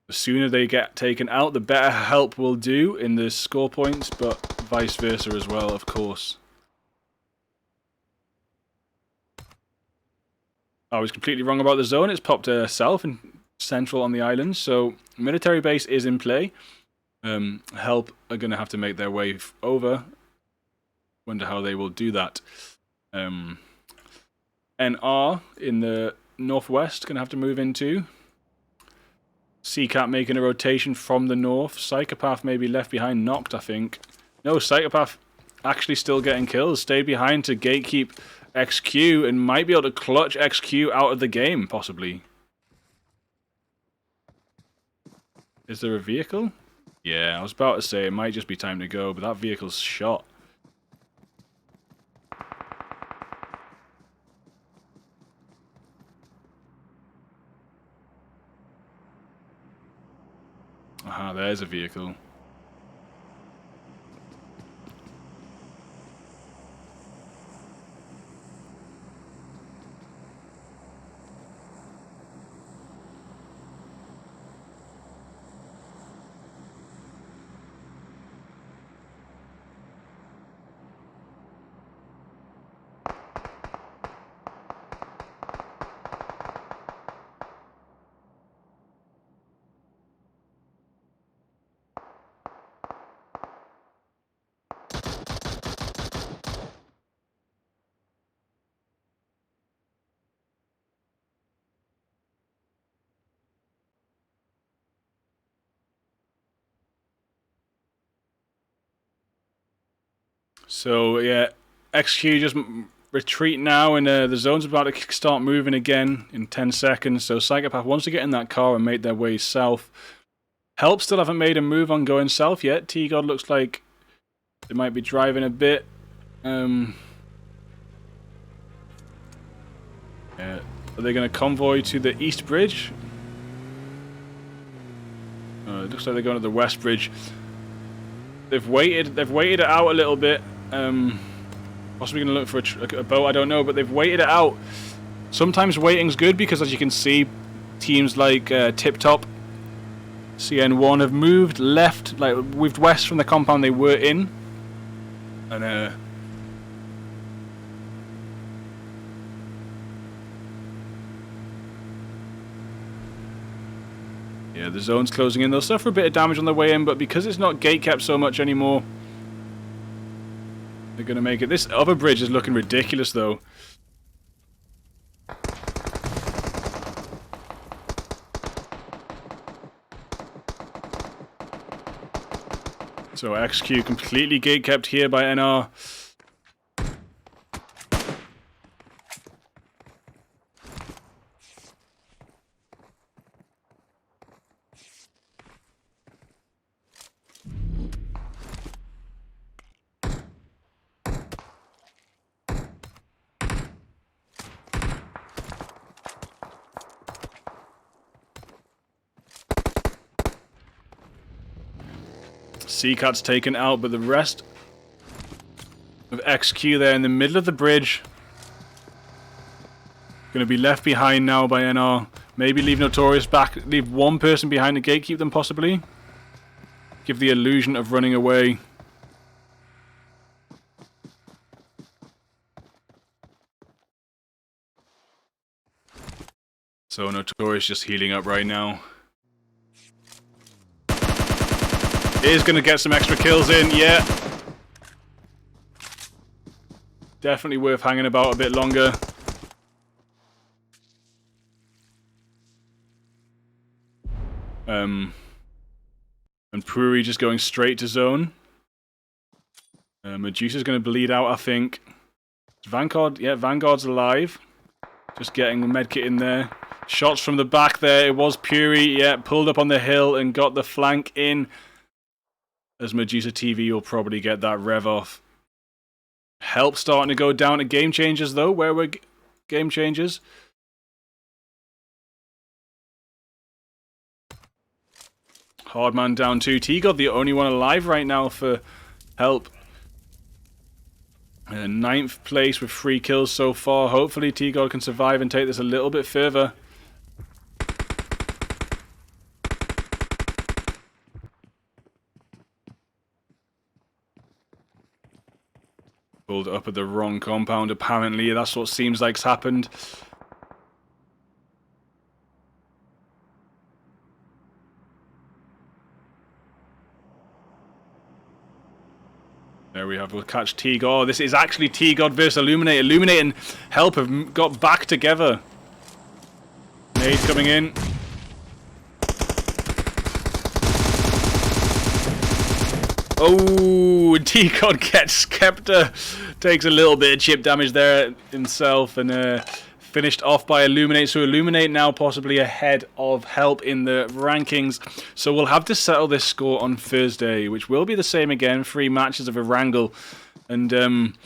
The sooner they get taken out, the better help will do in the score points, but vice versa as well, of course. I was completely wrong about the zone. It's popped south and central on the island, so military base is in play. Help are going to have to make their way over. Wonder how they will do that. NR in the northwest going to have to move into. CCAT making a rotation from the north. Psychopath may be left behind, knocked, I think. No, Psychopath actually still getting kills. Stayed behind to gatekeep XQ and might be able to clutch XQ out of the game, possibly. Is there a vehicle? Yeah, I was about to say it might just be time to go, but that vehicle's shot. Aha, there's a vehicle. So, yeah, XQ just retreat now, and the zone's about to start moving again in 10 seconds. So, Psychopath wants to get in that car and make their way south. Help still haven't made a move on going south yet. T-God looks like they might be driving a bit. Yeah. Are they going to convoy to the East Bridge? It looks like they're going to the West Bridge. They've waited it out a little bit. Possibly going to look for a boat, I don't know, but they've waited it out. Sometimes waiting's good because, as you can see, teams like Tip Top, CN1 have moved west from the compound they were in. And yeah, the zone's closing in. They'll suffer a bit of damage on the way in, but because it's not gate kept so much anymore, they're going to make it. This other bridge is looking ridiculous, though. So XQ completely gate kept here by NR. Seacat's taken out, but the rest of XQ there in the middle of the bridge. Going to be left behind now by NR. Maybe leave Notorious back, leave one person behind the gate, keep them possibly. Give the illusion of running away. So Notorious just healing up right now. Is going to get some extra kills in, yeah. Definitely worth hanging about a bit longer. And Pruri just going straight to zone. Medusa's going to bleed out, I think. Vanguard, yeah, Vanguard's alive. Just getting the medkit in there. Shots from the back there. It was Puri, yeah, pulled up on the hill and got the flank in. As Medusa TV will probably get that rev off. Help starting to go down to Game Changers, though. Where were Game Changers? Hardman down 2. T-God the only one alive right now for Help. 9th place with 3 kills so far. Hopefully T-God can survive and take this a little bit further. Pulled up at the wrong compound, apparently. That's what seems like's happened. There we have, we'll catch T-God. Oh, this is actually T-God versus Illuminate. Illuminate and Help have got back together. Nade coming in. Oh, T-God gets Scepter. Takes a little bit of chip damage there himself and finished off by Illuminate. So Illuminate now possibly ahead of Help in the rankings. So we'll have to settle this score on Thursday, which will be the same again. 3 matches of a wrangle. And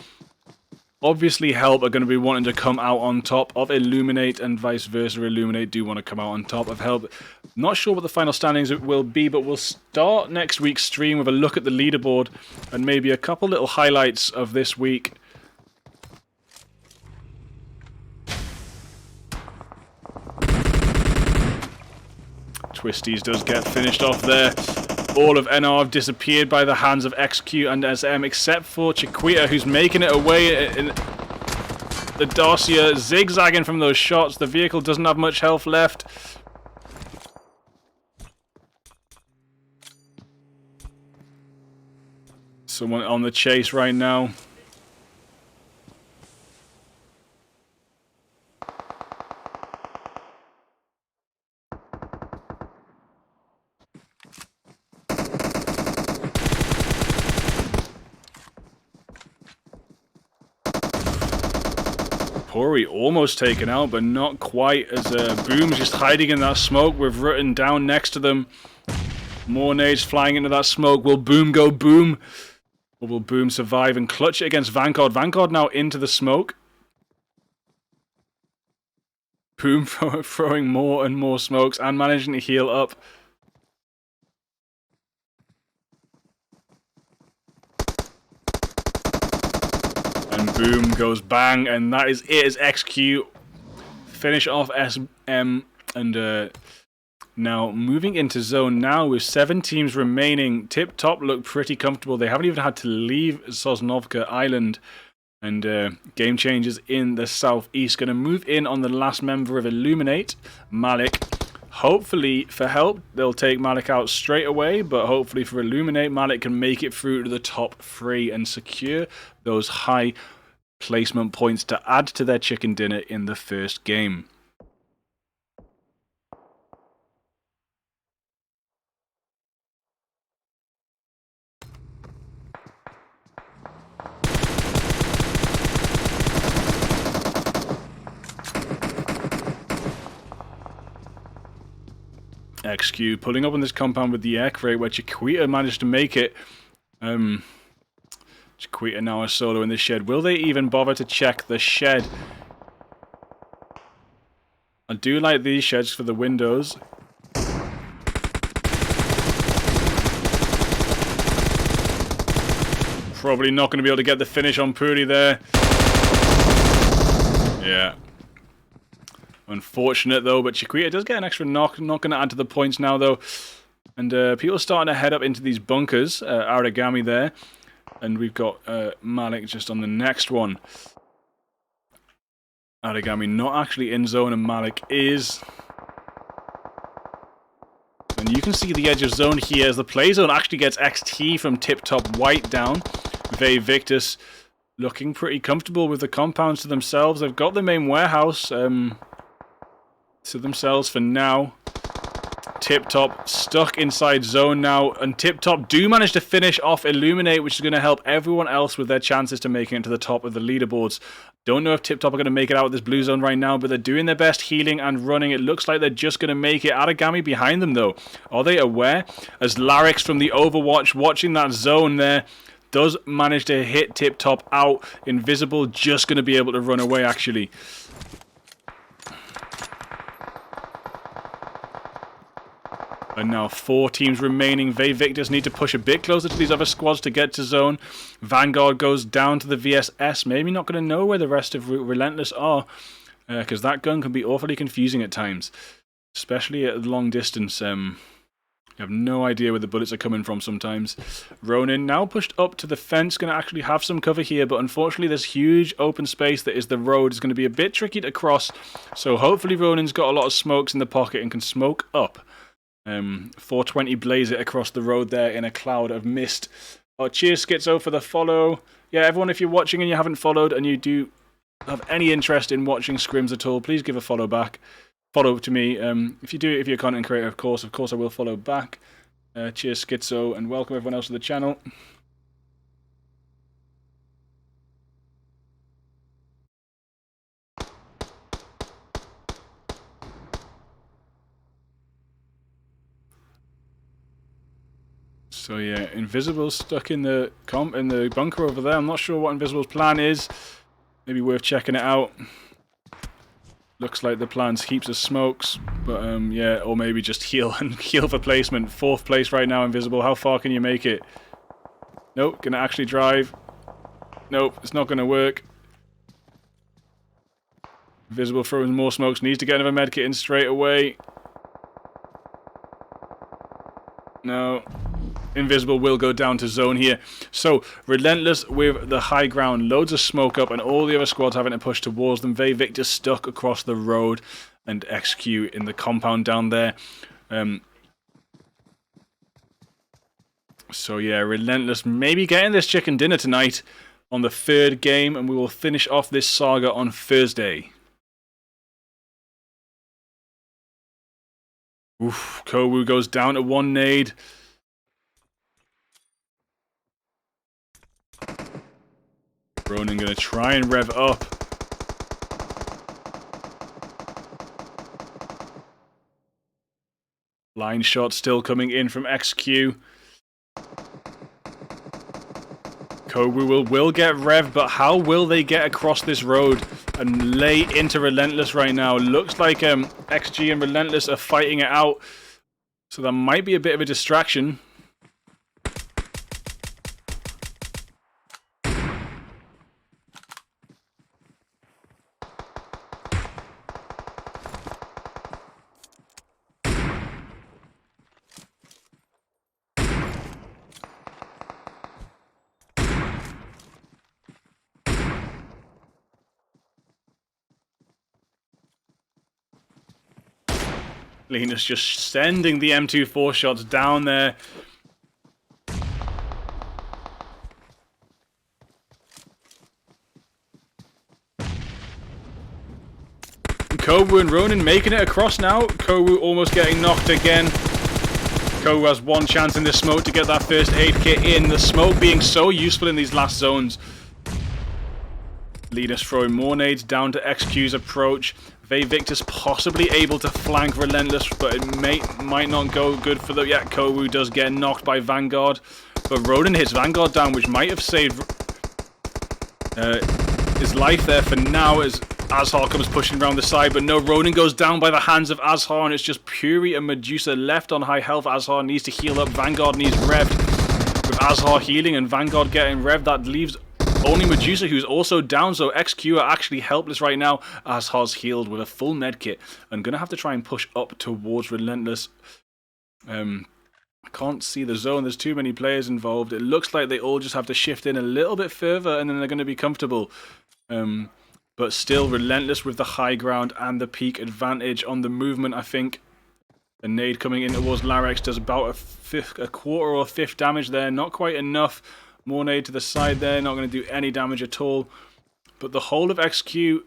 obviously Help are going to be wanting to come out on top of Illuminate and vice versa. Illuminate do want to come out on top of Help. Not sure what the final standings will be, but we'll start next week's stream with a look at the leaderboard and maybe a couple little highlights of this week. Twisties does get finished off there. All of NR have disappeared by the hands of XQ and SM, except for Chiquita, who's making it away in the Darcia, zigzagging from those shots. The vehicle doesn't have much health left. Someone on the chase right now. Pori almost taken out, but not quite, as Boom's just hiding in that smoke with Rutten down next to them. More nades flying into that smoke. Will Boom go boom? Or will Boom survive and clutch it against Vanguard? Vanguard now into the smoke. Boom throwing more and more smokes and managing to heal up. And Boom goes bang, and that is it as XQ finish off SM and now moving into zone now with 7 teams remaining. Tip Top look pretty comfortable. They haven't even had to leave Sosnovka Island. And Game Changers in the southeast going to move in on the last member of Illuminate, Malik. Hopefully for Help they'll take Malik out straight away, but hopefully for Illuminate, Malik can make it through to the top 3 and secure those high placement points to add to their chicken dinner in the first game. XQ pulling up on this compound with the air crate where Chiquita managed to make it. Chiquita now a solo in the shed. Will they even bother to check the shed? I do like these sheds for the windows. Probably not going to be able to get the finish on Puri there. Yeah. Unfortunate, though, but Chiquita does get an extra knock. Not going to add to the points now, though. And people are starting to head up into these bunkers. Aragami there. And we've got Malik just on the next one. Aragami not actually in zone, and Malik is. And you can see the edge of zone here as the play zone actually gets XT from Tip Top White down. Vey Victus looking pretty comfortable with the compounds to themselves. They've got the main warehouse to themselves for now. Tip Top stuck inside zone now, and Tip Top do manage to finish off Illuminate, which is going to help everyone else with their chances to making it to the top of the leaderboards. Don't know if Tip Top are going to make it out of this blue zone right now, but they're doing their best healing and running. It looks like they're just going to make it. Aragami behind them, though. Are they aware? As Larix from the Overwatch watching that zone there does manage to hit Tip Top out. Invisible just going to be able to run away, actually. And now 4 teams remaining. Vey Victus need to push a bit closer to these other squads to get to zone. Vanguard goes down to the VSS. Maybe not going to know where the rest of Relentless are. Because that gun can be awfully confusing at times. Especially at long distance. You have no idea where the bullets are coming from sometimes. Ronin now pushed up to the fence. Going to actually have some cover here. But unfortunately this huge open space that is the road is going to be a bit tricky to cross. So hopefully Ronin's got a lot of smokes in the pocket and can smoke up. 420 blaze it across the road there in a cloud of mist. Oh, cheers Schizo for the follow. Yeah, everyone, if you're watching and you haven't followed and you do have any interest in watching Scrims at all, please give a follow back. Follow to me. If you're a content creator, of course I will follow back. Cheers Schizo, and welcome everyone else to the channel. So yeah, Invisible's stuck in the bunker over there. I'm not sure what Invisible's plan is. Maybe worth checking it out. Looks like the plan's heaps of smokes, but yeah, or maybe just heal for placement. 4th place right now, Invisible. How far can you make it? Nope, gonna actually drive. Nope, it's not gonna work. Invisible throwing more smokes. Needs to get another medkit in straight away. No. Invisible will go down to zone here. So, Relentless with the high ground. Loads of smoke up and all the other squads having to push towards them. Vey Victor stuck across the road and XQ in the compound down there. So yeah, Relentless maybe getting this chicken dinner tonight on the 3rd game, and we will finish off this saga on Thursday. Oof, Kowu goes down to 1 nade. Ronin gonna try and rev up. Line shot still coming in from XQ. Kowu will get rev, but how will they get across this road and lay into Relentless right now? Looks like XG and Relentless are fighting it out. So that might be a bit of a distraction. Linus just sending the M24 shots down there. Kowu and Ronin making it across now. Kowu almost getting knocked again. Kowu has 1 chance in the smoke to get that first aid kit in. The smoke being so useful in these last zones. Linus throwing more nades down to XQ's approach. Vey Victus possibly able to flank Relentless, but it might not go good for them. Yeah, Kowu does get knocked by Vanguard, but Ronin hits Vanguard down, which might have saved his life there for now as Azhar comes pushing around the side. But no, Ronin goes down by the hands of Azhar, and it's just Puri and Medusa left on high health. Azhar needs to heal up. Vanguard needs revved. With Azhar healing and Vanguard getting revved. That leaves only Medusa, who's also down, so XQ are actually helpless right now. Azhar's healed with a full medkit and going to have to try and push up towards Relentless. I can't see the zone. There's too many players involved. It looks like they all just have to shift in a little bit further and then they're going to be comfortable. But still, Relentless with the high ground and the peak advantage on the movement, I think. A nade coming in towards Larex does about a quarter or a fifth damage there. Not quite enough. More nade to the side there. Not going to do any damage at all. But the whole of XQ,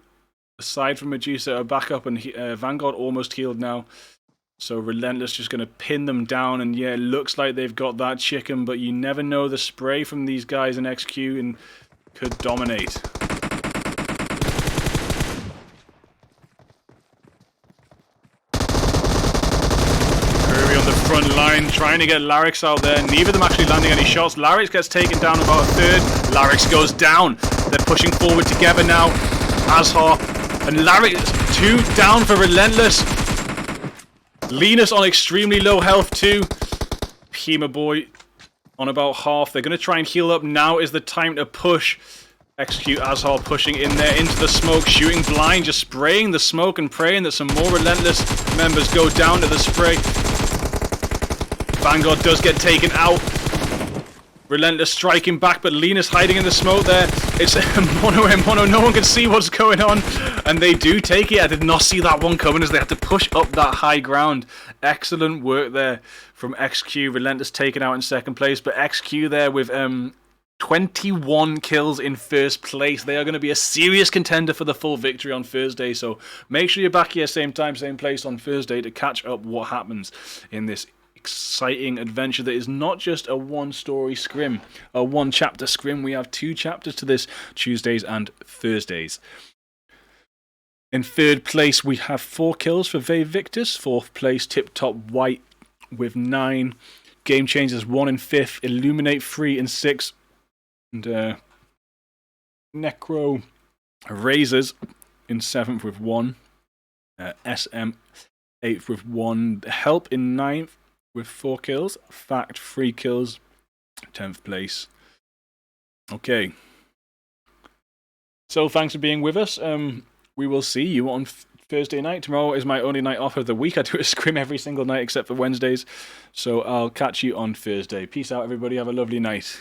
aside from Medusa, are back up. And Vanguard almost healed now. So Relentless just going to pin them down. And yeah, it looks like they've got that chicken. But you never know. The spray from these guys in XQ and could dominate. Front line, trying to get Larix out there. Neither of them actually landing any shots. Larix gets taken down about a third. Larix goes down. They're pushing forward together now. Azhar and Larix, 2 down for Relentless. Linus on extremely low health too. Pima Boy on about half. They're going to try and heal up. Now is the time to push. Execute Azhar pushing in there into the smoke, shooting blind, just spraying the smoke and praying that some more Relentless members go down to the spray. Vanguard does get taken out. Relentless striking back, but Linus hiding in the smoke there. It's mono and mono. No one can see what's going on. And they do take it. I did not see that one coming as they had to push up that high ground. Excellent work there from XQ. Relentless taken out in second place, but XQ there with 21 kills in first place. They are going to be a serious contender for the full victory on Thursday. So make sure you're back here same time, same place on Thursday to catch up what happens in this exciting adventure that is not just a one-story scrim, a one-chapter scrim. We have 2 chapters to this, Tuesdays and Thursdays. In third place, we have 4 kills for Vave Victus. Fourth place, Tip Top White with 9. Game Changers 1 in 5th. Illuminate 3 in 6th. And Necro Razors in 7th with 1. SM 8th with 1. Help in 9th. With 4 kills. Fact 3 kills. 10th place. Okay. So thanks for being with us. We will see you on Thursday night. Tomorrow is my only night off of the week. I do a scrim every single night except for Wednesdays. So I'll catch you on Thursday. Peace out, everybody. Have a lovely night.